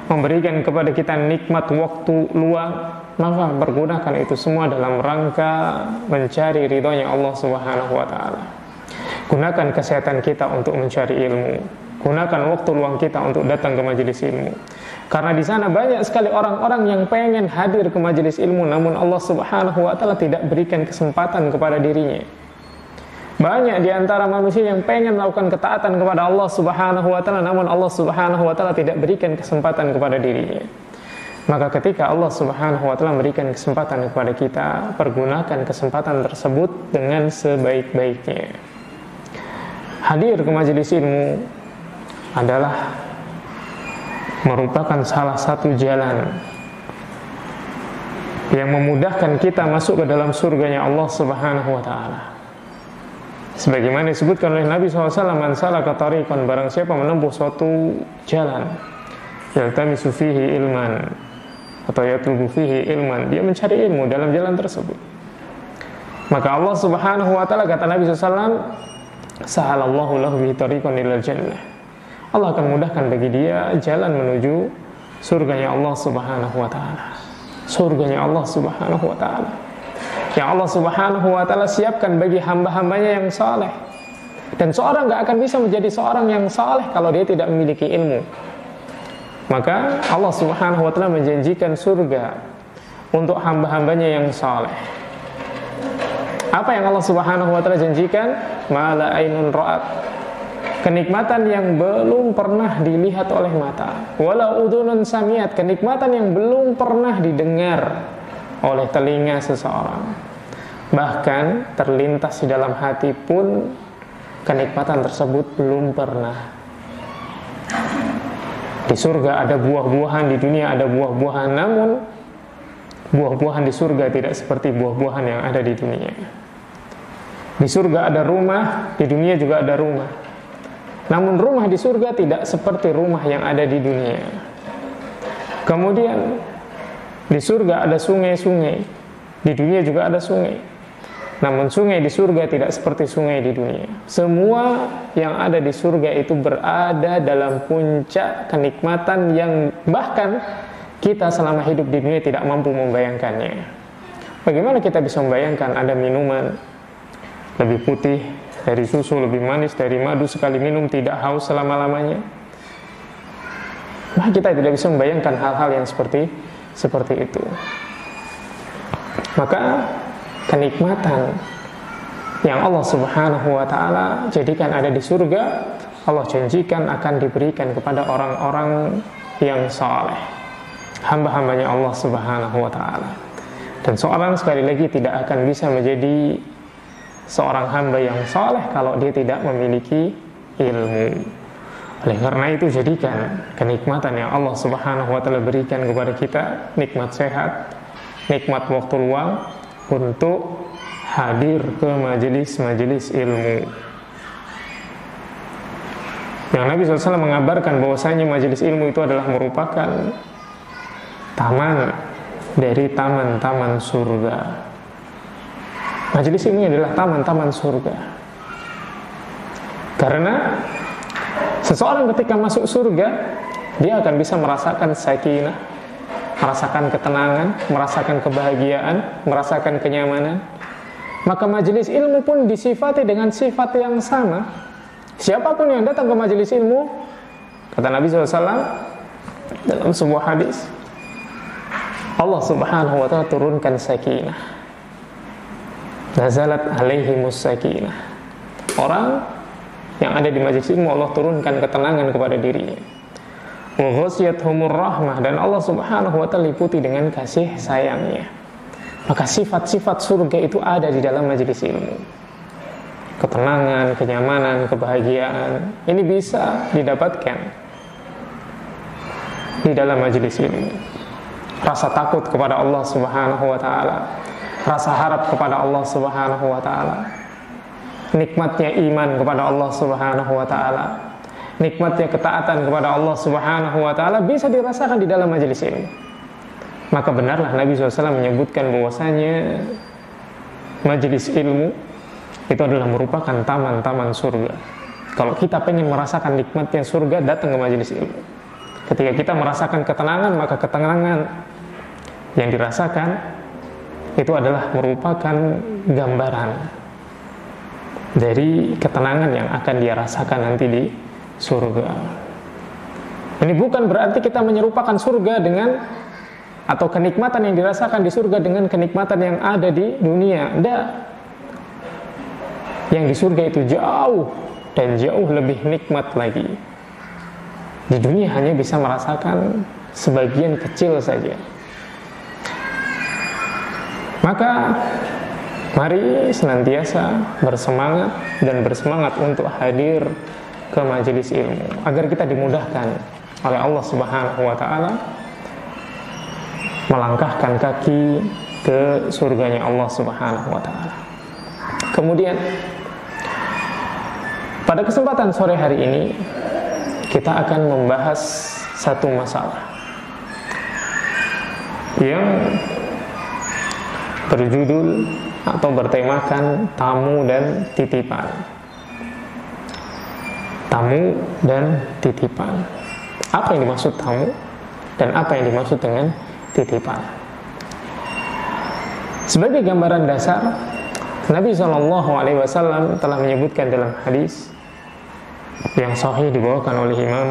memberikan kepada kita nikmat waktu luang, maka pergunakan itu semua dalam rangka mencari ridhonya Allah Subhanahu wa taala. Gunakan kesehatan kita untuk mencari ilmu. Gunakan waktu luang kita untuk datang ke majelis ilmu. Karena di sana banyak sekali orang-orang yang pengen hadir ke majelis ilmu, namun Allah Subhanahu wa taala tidak berikan kesempatan kepada dirinya. Banyak di antara manusia yang pengen melakukan ketaatan kepada Allah Subhanahu wa taala, namun Allah Subhanahu wa taala tidak berikan kesempatan kepada dirinya. Maka ketika Allah Subhanahu wa taala memberikan kesempatan kepada kita, pergunakan kesempatan tersebut dengan sebaik-baiknya. Hadir ke majelis ilmu adalah merupakan salah satu jalan yang memudahkan kita masuk ke dalam surganya Allah Subhanahu wa taala. Sebagaimana disebutkan oleh Nabi SAW, man salaka tariqan, barang siapa menempuh suatu jalan, yaltamisu fihi ilman, atau yatlubu fihi ilman, dia mencari ilmu dalam jalan tersebut, maka Allah Subhanahu wa taala, kata Nabi SAW, sahalallahu lahu bihi tariqan ilal jannah, Allah akan mudahkan bagi dia jalan menuju surganya Allah Subhanahu wa taala. Surganya Allah Subhanahu wa taala yang Allah Subhanahu wa taala siapkan bagi hamba-hambanya yang saleh. Dan seorang gak akan bisa menjadi seorang yang saleh kalau dia tidak memiliki ilmu. Maka Allah Subhanahu wa ta'ala menjanjikan surga untuk hamba-hambanya yang saleh. Apa yang Allah Subhanahu wa ta'ala janjikan? Ma la ainun ra'at, kenikmatan yang belum pernah dilihat oleh mata, wala udhunun samiat, kenikmatan yang belum pernah didengar oleh telinga seseorang. Bahkan terlintas di dalam hati pun kenikmatan tersebut belum pernah. Di surga ada buah-buahan, di dunia ada buah-buahan, namun buah-buahan di surga tidak seperti buah-buahan yang ada di dunia. Di surga ada rumah, di dunia juga ada rumah. Namun rumah di surga tidak seperti rumah yang ada di dunia. Kemudian di surga ada sungai-sungai, di dunia juga ada sungai. Namun sungai di surga tidak seperti sungai di dunia. Semua yang ada di surga itu berada dalam puncak kenikmatan yang bahkan kita selama hidup di dunia tidak mampu membayangkannya. Bagaimana kita bisa membayangkan ada minuman lebih putih dari susu, lebih manis dari madu, sekali minum tidak haus selama-lamanya? Nah, kita tidak bisa membayangkan hal-hal yang seperti itu. Maka kenikmatan yang Allah Subhanahu wa ta'ala jadikan ada di surga, Allah janjikan akan diberikan kepada orang-orang yang saleh, hamba-hambanya Allah Subhanahu wa ta'ala. Dan seorang sekali lagi tidak akan bisa menjadi seorang hamba yang saleh kalau dia tidak memiliki ilmu. Oleh karena itu, jadikan kenikmatan yang Allah Subhanahu wa ta'ala berikan kepada kita, nikmat sehat, nikmat waktu luang, untuk hadir ke majelis-majelis ilmu. Yang Nabi SAW mengabarkan bahwasanya majelis ilmu itu adalah merupakan taman dari taman-taman surga. Majelis ilmu adalah taman-taman surga. Karena seseorang ketika masuk surga, dia akan bisa merasakan sakinah, merasakan ketenangan, merasakan kebahagiaan, merasakan kenyamanan. Maka majelis ilmu pun disifati dengan sifat yang sama. Siapapun yang datang ke majelis ilmu, kata Nabi SAW dalam sebuah hadis, Allah Subhanahu wa ta'ala turunkan sakinah. Nazalat alaihimus sakinah. Orang yang ada di majelis ilmu, Allah turunkan ketenangan kepada dirinya. Wa ghasyiyatuhumur rahmah, dan Allah Subhanahu wa ta'ala liputi dengan kasih sayangnya. Maka sifat-sifat surga itu ada di dalam majelis ilmu. Ketenangan, kenyamanan, kebahagiaan, ini bisa didapatkan di dalam majelis ilmu. Rasa takut kepada Allah Subhanahu wa ta'ala, rasa harap kepada Allah Subhanahu wa ta'ala, nikmatnya iman kepada Allah Subhanahu wa ta'ala, nikmatnya ketaatan kepada Allah Subhanahu wa ta'ala bisa dirasakan di dalam majelis ilmu. Maka benarlah Nabi SAW menyebutkan bahwasanya majelis ilmu itu adalah merupakan taman-taman surga. Kalau kita pengen merasakan nikmatnya surga, datang ke majelis ilmu. Ketika kita merasakan ketenangan, maka ketenangan yang dirasakan itu adalah merupakan gambaran dari ketenangan yang akan dia rasakan nanti di surga. Ini bukan berarti kita menyerupakan surga dengan, atau kenikmatan yang dirasakan di surga dengan kenikmatan yang ada di dunia. Tidak. Yang di surga itu jauh dan jauh lebih nikmat lagi. Di dunia hanya bisa merasakan sebagian kecil saja. Maka mari senantiasa bersemangat dan bersemangat untuk hadir ke majelis ilmu agar kita dimudahkan oleh Allah Subhanahu wa ta'ala melangkahkan kaki ke surganya Allah Subhanahu wa ta'ala. Kemudian pada kesempatan sore hari ini kita akan membahas satu masalah yang berjudul atau bertemakan tamu dan titipan. Tamu dan titipan. Apa yang dimaksud tamu dan apa yang dimaksud dengan titipan? Sebagai gambaran dasar, Nabi SAW telah menyebutkan dalam hadis yang sahih dibawakan oleh Imam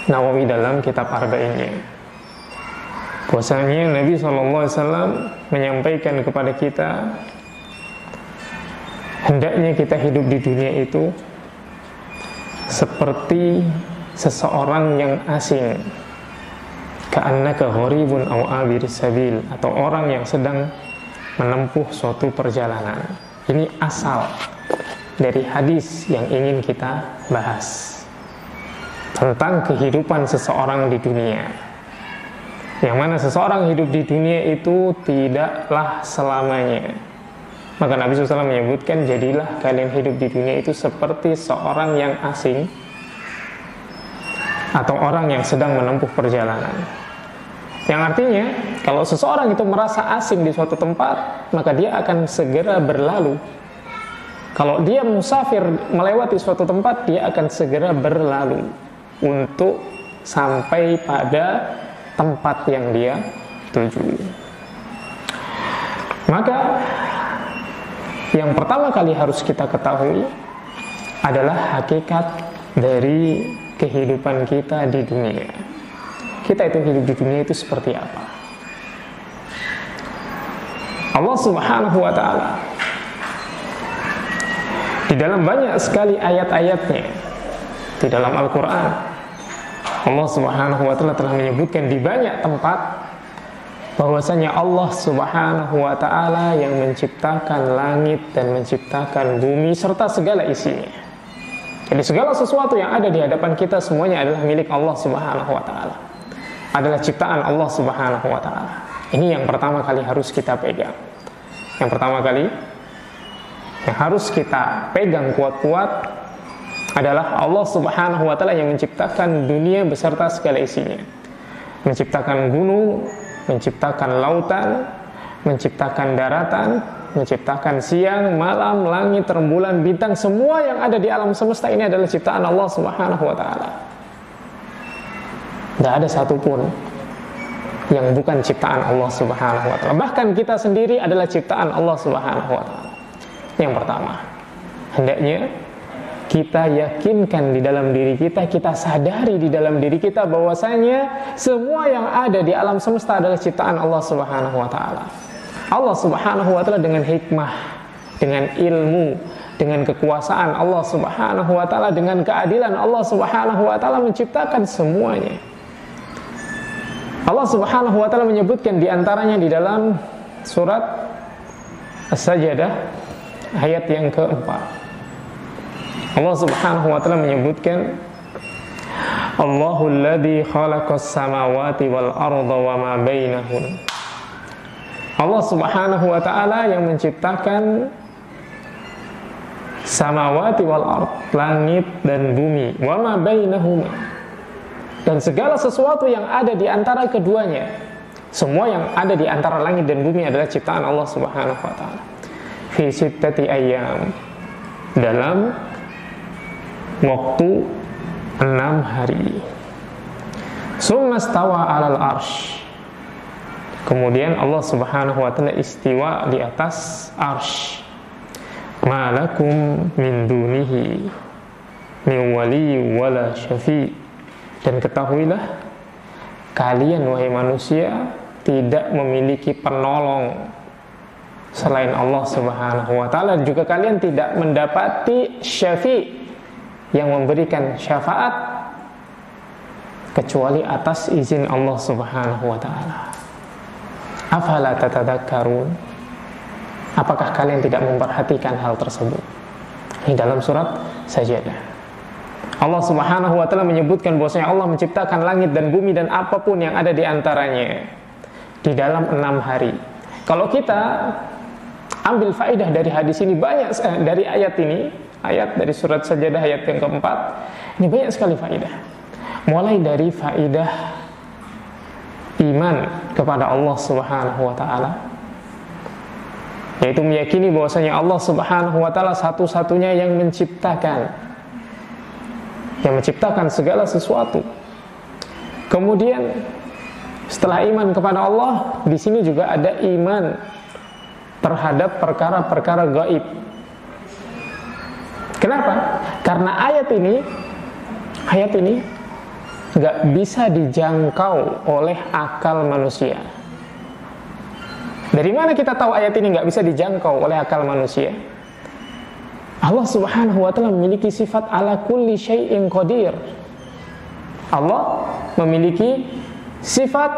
Nawawi dalam kitab Arba'innya, bahwasanya Nabi SAW menyampaikan kepada kita, hendaknya kita hidup di dunia itu seperti seseorang yang asing, ka'annaka gharibun aw abiris sabil, atau orang yang sedang menempuh suatu perjalanan. Ini asal dari hadis yang ingin kita bahas tentang kehidupan seseorang di dunia, yang mana seseorang hidup di dunia itu tidaklah selamanya. Maka Nabi SAW menyebutkan, jadilah kalian hidup di dunia itu seperti seorang yang asing atau orang yang sedang menempuh perjalanan. Yang artinya, kalau seseorang itu merasa asing di suatu tempat, maka dia akan segera berlalu. Kalau dia musafir melewati suatu tempat, dia akan segera berlalu untuk sampai pada tempat yang dia tuju. Maka yang pertama kali harus kita ketahui adalah hakikat dari kehidupan kita di dunia. Kita itu hidup di dunia itu seperti apa? Allah Subhanahu wa ta'ala di dalam banyak sekali ayat-ayatnya di dalam Al-Quran, Allah Subhanahu wa ta'ala telah menyebutkan di banyak tempat bahwasanya Allah Subhanahu wa ta'ala yang menciptakan langit dan menciptakan bumi serta segala isinya. Jadi segala sesuatu yang ada di hadapan kita semuanya adalah milik Allah Subhanahu wa ta'ala, adalah ciptaan Allah Subhanahu wa ta'ala. Ini yang pertama kali harus kita pegang. Yang pertama kali yang harus kita pegang kuat-kuat adalah Allah Subhanahu wa ta'ala yang menciptakan dunia beserta segala isinya. Menciptakan gunung, menciptakan lautan, menciptakan daratan, menciptakan siang, malam, langit, rembulan, bintang. Semua yang ada di alam semesta ini adalah ciptaan Allah Subhanahu wa ta'ala. Tidak ada satupun yang bukan ciptaan Allah Subhanahu wa ta'ala. Bahkan kita sendiri adalah ciptaan Allah Subhanahu wa ta'ala. Yang pertama, hendaknya kita yakinkan di dalam diri kita, kita sadari di dalam diri kita bahwasanya semua yang ada di alam semesta adalah ciptaan Allah Subhanahu wa ta'ala. Allah Subhanahu wa ta'ala dengan hikmah, dengan ilmu, dengan kekuasaan Allah Subhanahu wa ta'ala, dengan keadilan Allah Subhanahu wa ta'ala menciptakan semuanya. Allah Subhanahu wa ta'ala menyebutkan di antaranya di dalam surat As-Sajdah ayat yang keempat. Allah Subhanahu wa ta'ala menyebutkan, Allahul ladzi khalaqas samawati wal arda wa ma bainahun. Allah Subhanahu wa ta'ala yang menciptakan samawati wal ard, langit dan bumi, wa ma bainahuma, dan segala sesuatu yang ada di antara keduanya. Semua yang ada di antara langit dan bumi adalah ciptaan Allah Subhanahu wa ta'ala. Fi sittati ayyam, dalam waktu 6 hari. Summa stawa 'alal arsy. Kemudian Allah Subhanahu wa ta'ala istiwa di atas arsy. Ma lakum min dunihi min wali wala syafi'. Dan ketahuilah, kalian wahai manusia tidak memiliki penolong selain Allah Subhanahu wa ta'ala, juga kalian tidak mendapati syafi' yang memberikan syafaat kecuali atas izin Allah Subhanahu wa ta'ala. Afala tatadakkarun. Apakah kalian tidak memperhatikan hal tersebut? Ini dalam surat Sajdah. Allah Subhanahu wa ta'ala menyebutkan bahwasanya Allah menciptakan langit dan bumi dan apapun yang ada di antaranya di dalam 6 hari. Kalau kita ambil faedah dari hadis ini, banyak dari ayat ini, ayat dari surat Sajdah ayat yang keempat, ini banyak sekali faedah. Mulai dari faedah iman kepada Allah Subhanahu wa ta'ala, yaitu meyakini bahwasanya Allah Subhanahu wa ta'ala satu-satunya yang menciptakan segala sesuatu. Kemudian setelah iman kepada Allah, di sini juga ada iman terhadap perkara-perkara gaib. Kenapa? Karena ayat ini nggak bisa dijangkau oleh akal manusia. Dari mana kita tahu ayat ini nggak bisa dijangkau oleh akal manusia? Allah Subhanahu wa ta'ala memiliki sifat ala kulli syai'in qadir. Allah memiliki sifat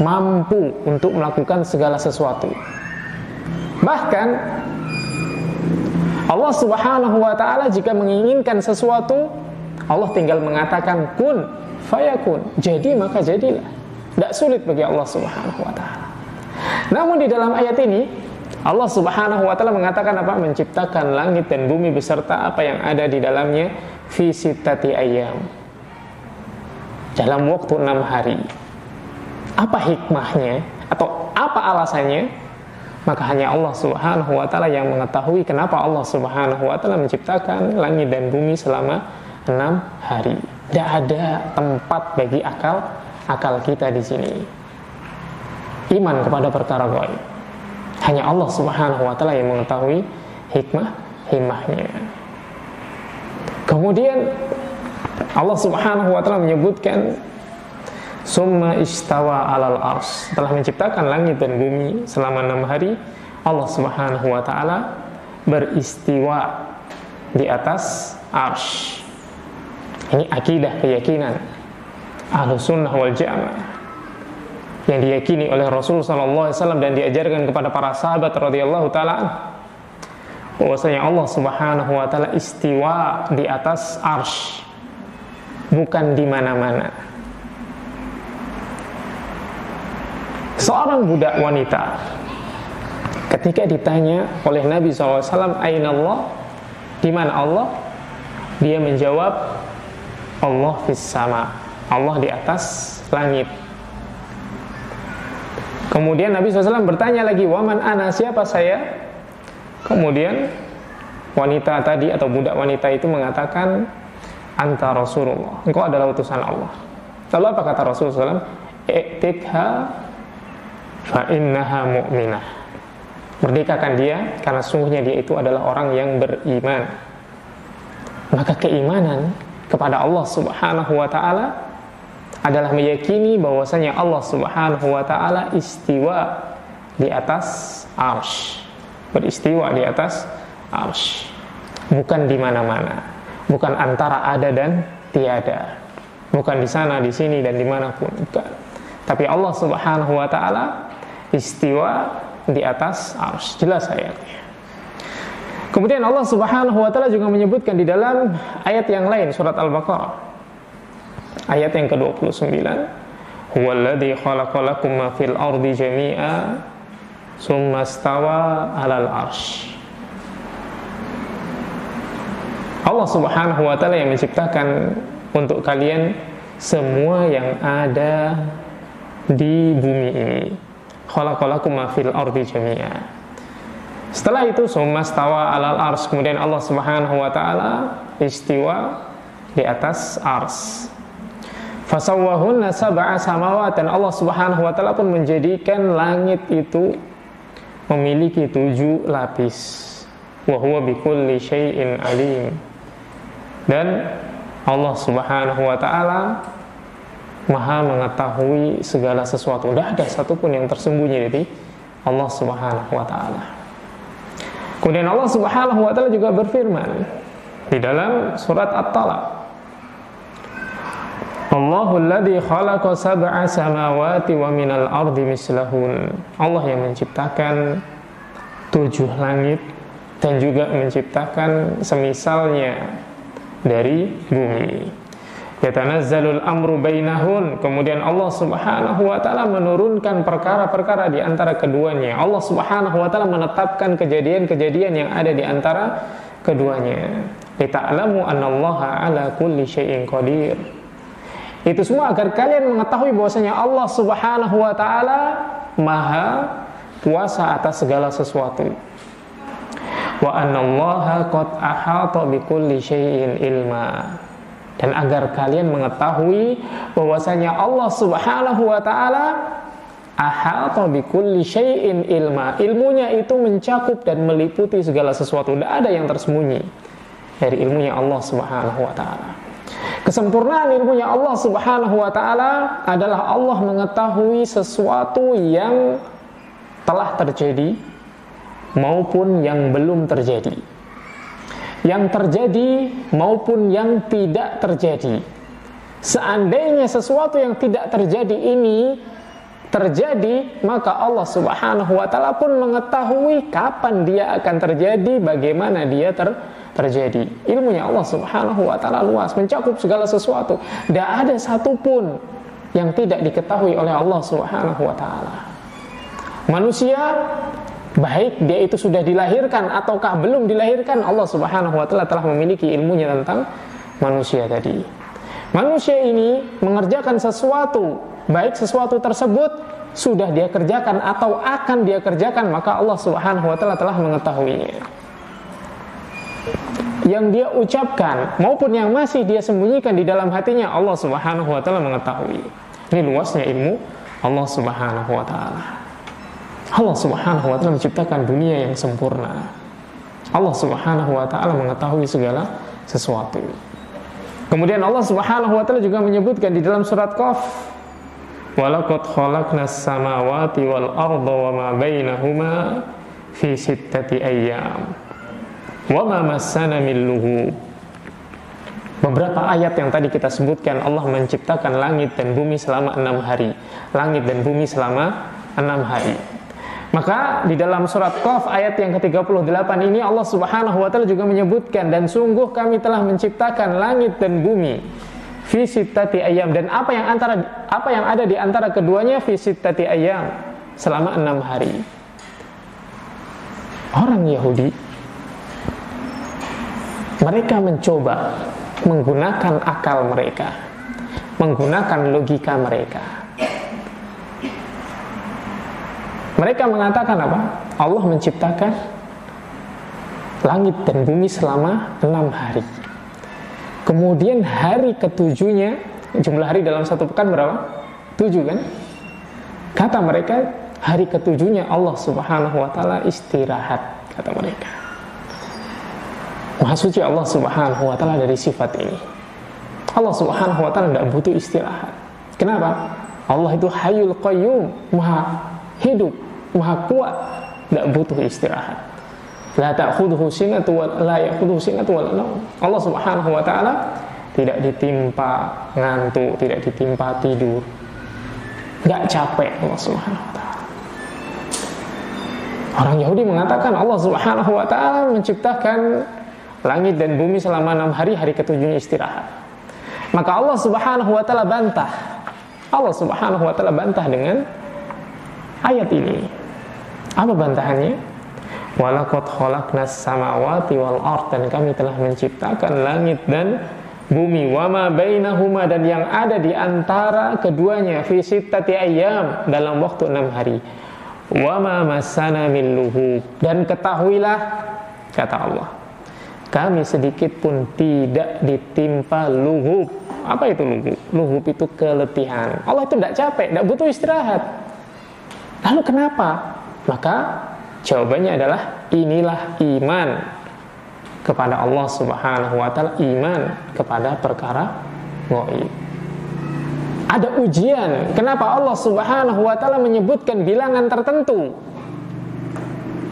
mampu untuk melakukan segala sesuatu. Bahkan Allah Subhanahu wa ta'ala jika menginginkan sesuatu, Allah tinggal mengatakan kun fayakun, jadi maka jadilah. Tidak sulit bagi Allah Subhanahu wa ta'ala. Namun di dalam ayat ini Allah Subhanahu wa ta'ala mengatakan apa? Menciptakan langit dan bumi beserta apa yang ada di dalamnya fi sittati ayyam, dalam waktu 6 hari. Apa hikmahnya atau apa alasannya? Maka hanya Allah Subhanahu wa ta'ala yang mengetahui kenapa Allah Subhanahu wa ta'ala menciptakan langit dan bumi selama 6 hari. Tidak ada tempat bagi akal kita di sini. Iman kepada perkara gaib. Hanya Allah Subhanahu wa ta'ala yang mengetahui hikmahnya. Kemudian Allah Subhanahu wa ta'ala menyebutkan summa istawa alal ars. Setelah menciptakan langit dan bumi selama 6 hari, Allah Subhanahu wa ta'ala beristiwa di atas arsy. Ini akidah, keyakinan Ahlus Sunnah wal Jamaah yang diyakini oleh Rasul sallallahu alaihi wasallam dan diajarkan kepada para sahabat radhiyallahu taala, bahwasanya Allah Subhanahu wa ta'ala istiwa di atas arsy, bukan di mana-mana. Seorang budak wanita ketika ditanya oleh Nabi SAW, Aina Allah, di mana Allah? Dia menjawab, Allah fis sama, Allah di atas langit. Kemudian Nabi SAW bertanya lagi, Waman ana, siapa saya? Kemudian wanita tadi atau budak wanita itu mengatakan, Anta Rasulullah, engkau adalah utusan Allah. Lalu apa kata Rasulullah SAW? I'tikha fa innaha mu'minah. Merdekakan dia karena sungguhnya dia itu adalah orang yang beriman. Maka keimanan kepada Allah Subhanahu wa ta'ala adalah meyakini bahwasanya Allah Subhanahu wa ta'ala istiwa di atas arsy, beristiwa di atas arsy, bukan di mana-mana, bukan antara ada dan tiada, bukan di sana, di sini dan dimanapun, bukan. Tapi Allah Subhanahu wa ta'ala istiwa di atas arsy, jelas ayatnya. Kemudian Allah Subhanahu wa ta'ala juga menyebutkan di dalam ayat yang lain, surat Al-Baqarah ayat yang ke-29, huwallazi khalaqalakum ma fil ardi jami'a tsumma stawa 'alal arsy. Allah Subhanahu wa ta'ala yang menciptakan untuk kalian semua yang ada di bumi ini. Khalaqalakum ma fil ardi jami'a. Setelah itu summa stawa 'alal arsy, kemudian Allah Subhanahu wa ta'ala istiwa di atas arsy. Fasawwahunna sab'a samawat, dan Allah Subhanahu wa ta'ala pun menjadikan langit itu memiliki 7 lapis. Wa huwa bikulli syai'in alim. Dan Allah Subhanahu wa ta'ala Maha mengetahui segala sesuatu. Tidak ada satupun yang tersembunyi dari Allah Subhanahu wa ta'ala. Kemudian Allah Subhanahu wa ta'ala juga berfirman di dalam surat At-Talaq, Allahul ladzi khalaqa sab'a samawati wa minal ardi mislahun. Allah yang menciptakan 7 langit dan juga menciptakan semisalnya dari bumi. Yatanazzalul amru bainahun. Kemudian Allah Subhanahu wa ta'ala menurunkan perkara-perkara di antara keduanya. Allah Subhanahu wa ta'ala menetapkan kejadian-kejadian yang ada di antara keduanya. Lita'lamu annallaha ala kulli syai'in qadir. Itu semua agar kalian mengetahui bahwasanya Allah Subhanahu wa ta'ala Maha kuasa atas segala sesuatu. Wa annallaha qad ahata bikulli syai'in ilma. Dan agar kalian mengetahui bahwasanya Allah Subhanahu wa ta'ala ahata bikulli syai'in ilma. Ilmunya itu mencakup dan meliputi segala sesuatu. Tidak ada yang tersembunyi dari ilmunya Allah Subhanahu wa taala. Kesempurnaan ilmunya Allah Subhanahu wa taala adalah Allah mengetahui sesuatu yang telah terjadi maupun yang belum terjadi, yang terjadi maupun yang tidak terjadi. Seandainya sesuatu yang tidak terjadi ini terjadi, maka Allah Subhanahu wa taala pun mengetahui kapan dia akan terjadi, bagaimana dia terjadi. Ilmunya Allah Subhanahu wa taala luas, mencakup segala sesuatu. Tidak ada satupun yang tidak diketahui oleh Allah Subhanahu wa taala. Manusia, baik dia itu sudah dilahirkan ataukah belum dilahirkan, Allah Subhanahu wa taala telah memiliki ilmunya tentang manusia tadi. Manusia ini mengerjakan sesuatu, baik sesuatu tersebut sudah dia kerjakan atau akan dia kerjakan, maka Allah Subhanahu wa taala telah mengetahuinya. Yang dia ucapkan maupun yang masih dia sembunyikan di dalam hatinya, Allah Subhanahu wa taala mengetahui. Ini luasnya ilmu Allah Subhanahu wa taala. Allah Subhanahu wa taala menciptakan dunia yang sempurna. Allah Subhanahu wa taala mengetahui segala sesuatu. Kemudian Allah Subhanahu wa taala juga menyebutkan di dalam surat Qaf, "Walaqad khalaqnas samawati wal arda wama bainahuma fi sittati ayyam wama massana min lughub." Beberapa ayat yang tadi kita sebutkan, Allah menciptakan langit dan bumi selama 6 hari. Langit dan bumi selama 6 hari. Maka di dalam surat Qaf ayat yang ke-38 ini Allah Subhanahu wa taala juga menyebutkan, dan sungguh kami telah menciptakan langit dan bumi fi sittati ayyam, dan apa yang ada di antara keduanya fi sittati ayyam, selama 6 hari. Orang Yahudi mereka mencoba menggunakan akal mereka, menggunakan logika mereka. Mereka mengatakan apa? Allah menciptakan langit dan bumi selama 6 hari. Kemudian hari ketujuhnya, jumlah hari dalam satu pekan berapa? 7 kan? Kata mereka, hari ketujuhnya Allah Subhanahu wa taala istirahat, kata mereka. Maha suci Allah Subhanahu wa taala dari sifat ini. Allah Subhanahu wa taala tidak butuh istirahat. Kenapa? Allah itu Hayyul Qayyum, Maha hidup, Maha kuat, tidak butuh istirahat. La ta'khudhuhu sinatun wa la ya'khudhuhu sinatun wa la naum. Allah Subhanahu wa taala tidak ditimpa ngantuk, tidak ditimpa tidur. Enggak capek Allah Subhanahu wa taala. Orang Yahudi mengatakan Allah Subhanahu wa taala menciptakan langit dan bumi selama 6 hari, hari ketujuhnya istirahat. Maka Allah Subhanahu wa taala bantah. Allah Subhanahu wa taala bantah dengan ayat ini. Apa bantahannya? Walaqad khalaqnas samawati wal ard, dan kami telah menciptakan langit dan bumi, wama bainahuma, dan yang ada di antara keduanya, fi sittati ayyam, dalam waktu 6 hari. Wama massana min lughub, dan ketahuilah, kata Allah, kami sedikit pun tidak ditimpa lughub. Apa itu lughub? Lughub itu keletihan. Allah itu tidak capek, tidak butuh istirahat. Lalu kenapa? Maka jawabannya adalah inilah iman kepada Allah Subhanahu wa taala, iman kepada perkara gaib. Ada ujian. Kenapa Allah Subhanahu wa taala menyebutkan bilangan tertentu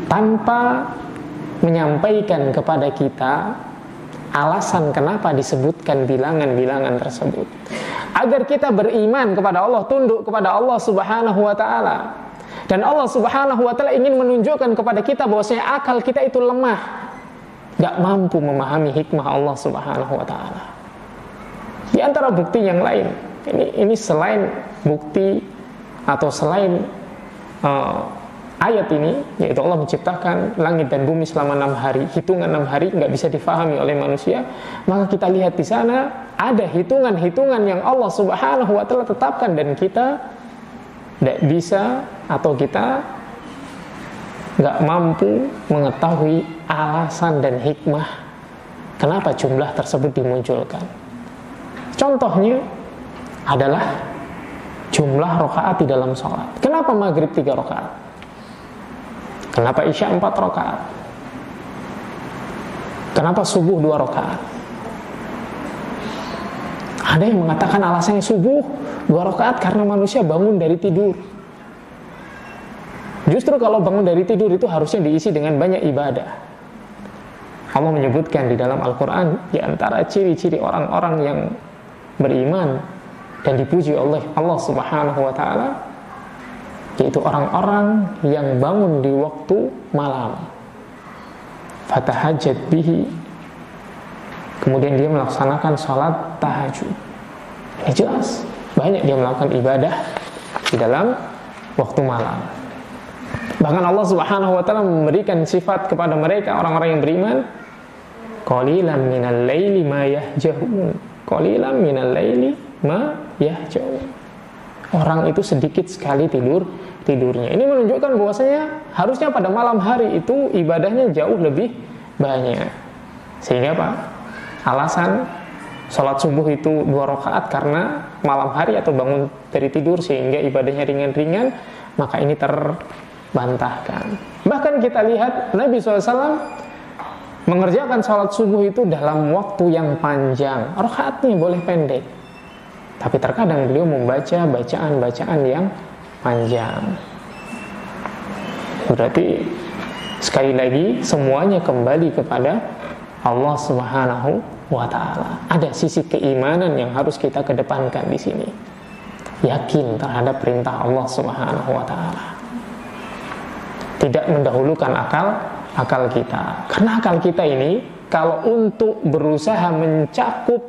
tanpa menyampaikan kepada kita alasan kenapa disebutkan bilangan-bilangan tersebut? Agar kita beriman kepada Allah, tunduk kepada Allah Subhanahu wa taala. Dan Allah Subhanahu wa taala ingin menunjukkan kepada kita bahwasanya akal kita itu lemah, gak mampu memahami hikmah Allah Subhanahu wa taala. Di antara bukti yang lain, ini selain bukti atau selain ayat ini, yaitu Allah menciptakan langit dan bumi selama 6 hari, hitungan 6 hari gak bisa difahami oleh manusia. Maka kita lihat di sana ada hitungan-hitungan yang Allah Subhanahu wa taala tetapkan, dan kita tidak bisa atau kita nggak mampu mengetahui alasan dan hikmah kenapa jumlah tersebut dimunculkan. Contohnya adalah jumlah rakaat di dalam sholat. Kenapa maghrib 3 rakaat? Kenapa isya 4 rakaat? Kenapa subuh 2 rakaat? Ada yang mengatakan alasannya subuh 2 rakaat karena manusia bangun dari tidur. Justru kalau bangun dari tidur itu harusnya diisi dengan banyak ibadah. Allah menyebutkan di dalam Al-Quran, di antara ciri-ciri orang-orang yang beriman dan dipuji oleh Allah Subhanahu wa Ta'ala, yaitu orang-orang yang bangun di waktu malam. Fatahajjat bihi, kemudian dia melaksanakan sholat tahajud. Ini jelas, banyak dia melakukan ibadah di dalam waktu malam. Bahkan Allah Subhanahu wa Ta'ala memberikan sifat kepada mereka orang-orang yang beriman, qalilan minal laili ma yahjahun, qalilan minal laili ma yahjahun. Orang itu sedikit sekali tidurnya. Ini menunjukkan bahwasanya harusnya pada malam hari itu ibadahnya jauh lebih banyak. Sehingga apa? Alasan sholat subuh itu 2 rakaat karena malam hari atau bangun dari tidur sehingga ibadahnya ringan-ringan, maka ini terbantahkan. Bahkan kita lihat Nabi SAW mengerjakan sholat subuh itu dalam waktu yang panjang. Rakaatnya boleh pendek, tapi terkadang beliau membaca bacaan-bacaan yang panjang. Berarti sekali lagi semuanya kembali kepada Allah Subhanahu wa Ta'ala. Ada sisi keimanan yang harus kita kedepankan di sini. Yakin terhadap perintah Allah Subhanahu wa Ta'ala. Tidak mendahulukan akal kita. Karena akal kita ini kalau untuk berusaha mencakup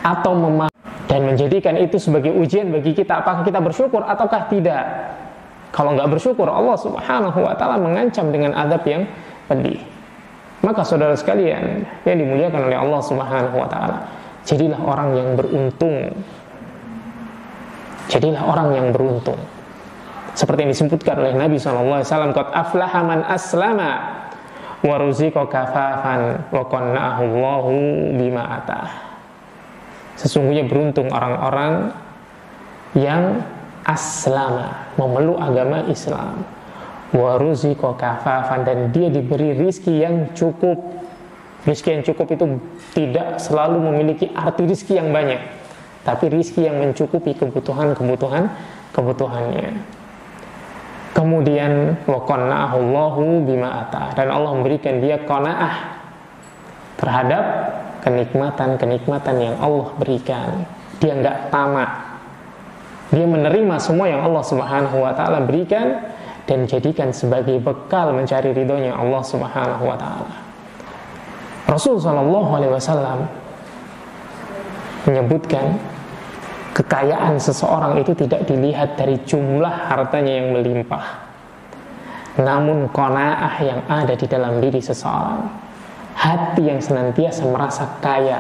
atau memahami dan menjadikan itu sebagai ujian bagi kita, apakah kita bersyukur ataukah tidak. Kalau nggak bersyukur, Allah Subhanahu wa Ta'ala mengancam dengan azab yang pedih. Maka saudara sekalian yang dimuliakan oleh Allah Subhanahu wa Ta'ala, jadilah orang yang beruntung. Jadilah orang yang beruntung. Seperti yang disebutkan oleh Nabi SAW, qad aflaha man aslama wa ruziqa kafafan wa qanna'ahu Allahu bima atah. Sesungguhnya beruntung orang-orang yang aslama, memeluk agama Islam, wa ruziqa kafafan, dan dia diberi rizki yang cukup. Rizki yang cukup itu tidak selalu memiliki arti rizki yang banyak, tapi rizki yang mencukupi kebutuhannya. Kemudian wa qanna'ahu Allahu bima atah, dan Allah memberikan dia qanaah terhadap kenikmatan-kenikmatan yang Allah berikan. Dia enggak tamak. Dia menerima semua yang Allah Subhanahu wa Ta'ala berikan dan jadikan sebagai bekal mencari ridhonya Allah Subhanahu wa Ta'ala. Rasul sallallahu alaihi wasallam menyebutkan kekayaan seseorang itu tidak dilihat dari jumlah hartanya yang melimpah, namun qanaah yang ada di dalam diri seseorang. Hati yang senantiasa merasa kaya,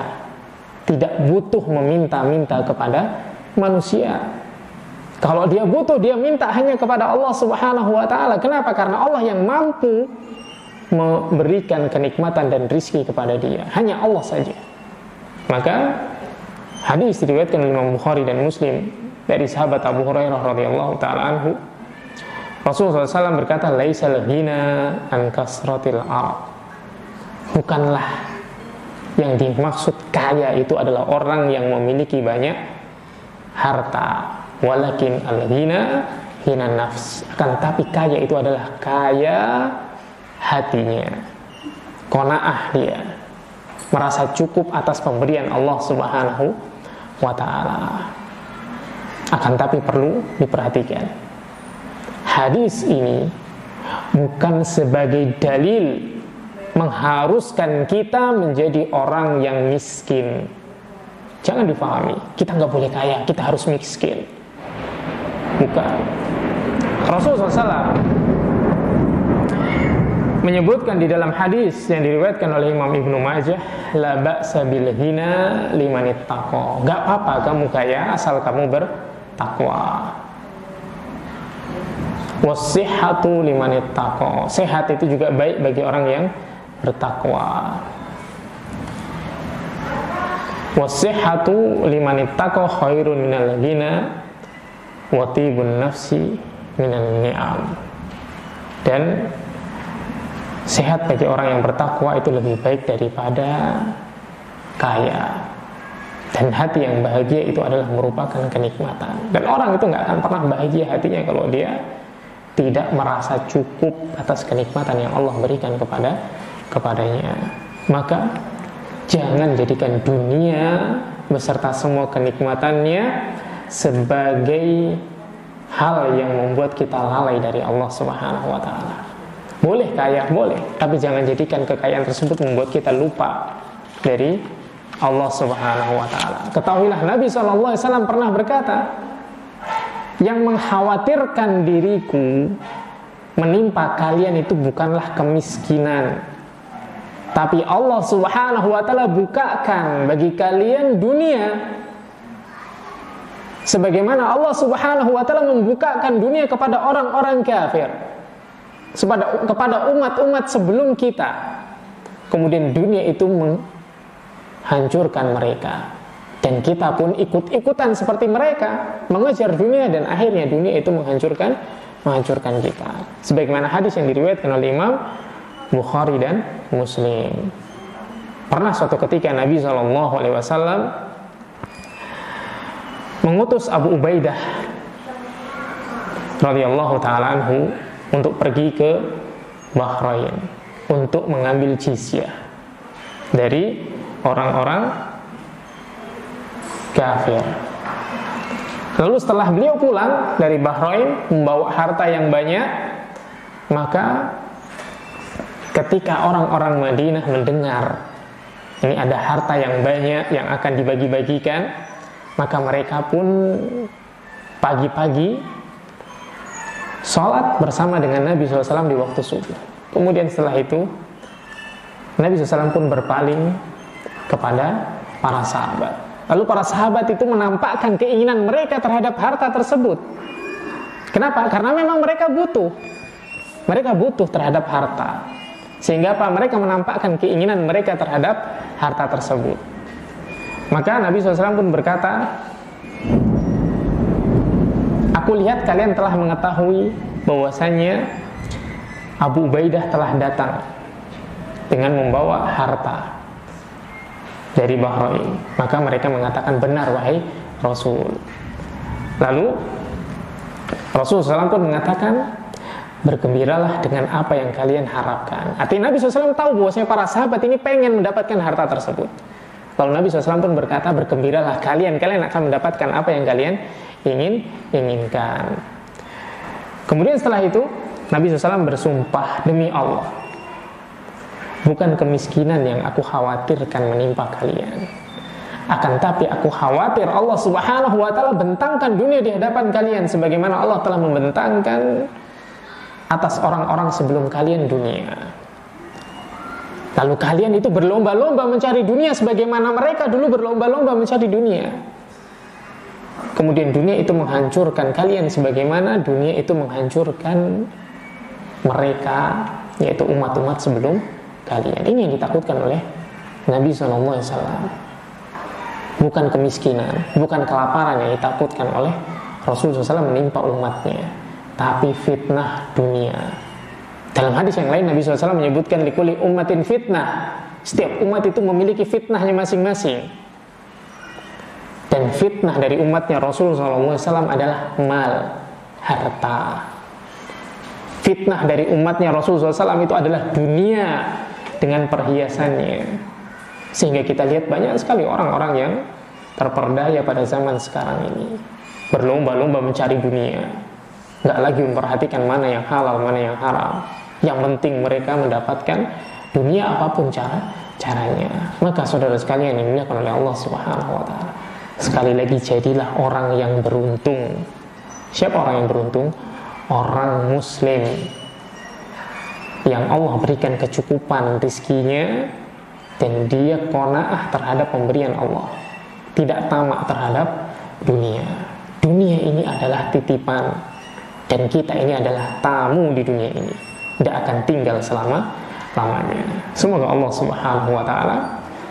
tidak butuh meminta-minta kepada manusia. Kalau dia butuh, dia minta hanya kepada Allah Subhanahu wa Ta'ala. Kenapa? Karena Allah yang mampu memberikan kenikmatan dan rizki kepada dia. Hanya Allah saja. Maka hadis diriwayatkan oleh Imam Bukhari dan Muslim dari sahabat Abu Hurairah radhiyallahu ta'ala anhu, Rasulullah SAW berkata, laisal ghina an kasratil arab. Bukanlah yang dimaksud kaya itu adalah orang yang memiliki banyak harta, walakin al-ghina ghina nafs. Akan tapi kaya itu adalah kaya hatinya, qanaah dia, merasa cukup atas pemberian Allah Subhanahu wa Ta'ala. Akan tapi perlu diperhatikan, hadis ini bukan sebagai dalil mengharuskan kita menjadi orang yang miskin. Jangan difahami, kita nggak boleh kaya, kita harus miskin. Bukan. Rasulullah SAW menyebutkan di dalam hadis yang diriwayatkan oleh Imam Ibnu Majah, la ba'sa bil ghina liman ittaqa. Gak apa-apa kamu kaya asal kamu bertakwa. Wassihhatu liman ittaqa. Sehat itu juga baik bagi orang yang bertakwa. Wassihhatu liman ittaqa khairun minal ghina wa tibun nafsi minan ni'am. Dan sehat bagi orang yang bertakwa itu lebih baik daripada kaya. Dan hati yang bahagia itu adalah merupakan kenikmatan. Dan orang itu gak akan pernah bahagia hatinya kalau dia tidak merasa cukup atas kenikmatan yang Allah berikan kepadanya. Maka jangan jadikan dunia beserta semua kenikmatannya sebagai hal yang membuat kita lalai dari Allah Subhanahu wa ta'ala. Boleh kaya, boleh, tapi jangan jadikan kekayaan tersebut membuat kita lupa dari Allah Subhanahu wa ta'ala. Ketahuilah Nabi SAW pernah berkata, yang mengkhawatirkan diriku menimpa kalian itu bukanlah kemiskinan, tapi Allah Subhanahu wa ta'ala bukakan bagi kalian dunia sebagaimana Allah Subhanahu wa ta'ala membukakan dunia kepada orang-orang kafir, kepada umat-umat sebelum kita. Kemudian dunia itu menghancurkan mereka, dan kita pun ikut-ikutan seperti mereka mengejar dunia, dan akhirnya dunia itu menghancurkan kita. Sebagaimana hadis yang diriwayatkan oleh Imam Bukhari dan Muslim. Pernah suatu ketika Nabi SAW mengutus Abu Ubaidah radhiyallahu ta'ala anhu untuk pergi ke Bahrain untuk mengambil jizyah dari orang-orang kafir. Lalu setelah beliau pulang dari Bahrain membawa harta yang banyak, maka ketika orang-orang Madinah mendengar ini ada harta yang banyak yang akan dibagi-bagikan, maka mereka pun pagi-pagi sholat bersama dengan Nabi SAW di waktu subuh. Kemudian setelah itu Nabi SAW pun berpaling kepada para sahabat. Lalu para sahabat itu menampakkan keinginan mereka terhadap harta tersebut. Kenapa? Karena memang mereka butuh terhadap harta. Sehingga apa? Mereka menampakkan keinginan mereka terhadap harta tersebut. Maka Nabi SAW pun berkata, aku lihat kalian telah mengetahui bahwasannya Abu Ubaidah telah datang dengan membawa harta dari Bahrain. Maka mereka mengatakan, benar wahai Rasul. Lalu Rasulullah SAW pun mengatakan, bergembiralah dengan apa yang kalian harapkan. Artinya Nabi SAW tahu bahwasanya para sahabat ini pengen mendapatkan harta tersebut. Lalu Nabi SAW pun berkata, bergembiralah kalian akan mendapatkan apa yang kalian inginkan. Kemudian setelah itu Nabi SAW bersumpah, demi Allah, bukan kemiskinan yang aku khawatirkan menimpa kalian, akan tapi aku khawatir Allah Subhanahu wa ta'ala bentangkan dunia di hadapan kalian sebagaimana Allah telah membentangkan atas orang-orang sebelum kalian dunia. Lalu kalian itu berlomba-lomba mencari dunia sebagaimana mereka dulu berlomba-lomba mencari dunia. Kemudian dunia itu menghancurkan kalian sebagaimana dunia itu menghancurkan mereka, yaitu umat-umat sebelum kalian. Ini yang ditakutkan oleh Nabi SAW. Bukan kemiskinan, bukan kelaparan yang ditakutkan oleh Rasulullah SAW menimpa umatnya, tapi fitnah dunia. Dalam hadis yang lain Nabi SAW menyebutkan likulli ummatin fitnah. Setiap umat itu memiliki fitnahnya masing-masing. Dan fitnah dari umatnya Rasulullah SAW adalah mal, harta. Fitnah dari umatnya Rasulullah SAW itu adalah dunia dengan perhiasannya. Sehingga kita lihat banyak sekali orang-orang yang terperdaya pada zaman sekarang ini, berlomba-lomba mencari dunia, nggak lagi memperhatikan mana yang halal, mana yang haram. Yang penting mereka mendapatkan dunia apapun caranya. Maka saudara sekalian yang dimuliakan oleh Allah Subhanahu wa ta'ala, sekali lagi jadilah orang yang beruntung. Siapa orang yang beruntung? Orang muslim yang Allah berikan kecukupan rizkinya, dan dia qanaah terhadap pemberian Allah, tidak tamak terhadap dunia. Dunia ini adalah titipan, dan kita ini adalah tamu di dunia ini, tidak akan tinggal selama-lamanya. Semoga Allah Subhanahu wa ta'ala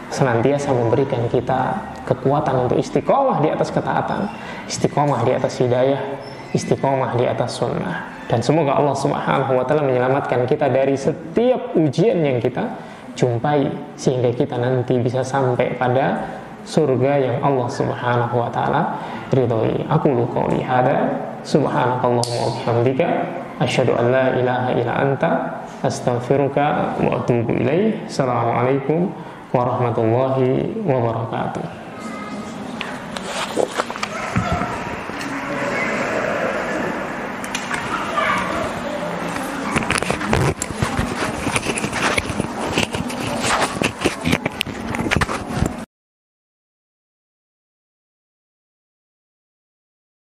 senantiasa memberikan kita kekuatan untuk istiqomah di atas ketaatan, istiqomah di atas hidayah, istiqomah di atas sunnah. Dan semoga Allah Subhanahu wa taala menyelamatkan kita dari setiap ujian yang kita jumpai, sehingga kita nanti bisa sampai pada surga yang Allah Subhanahu wa taala ridhoi. Aqulu qouli hadza subhanakallahumma wa bihamdika asyhadu an la ilaha illa anta astaghfiruka wa atubu ilaik. Assalamualaikum warahmatullahi wabarakatuh.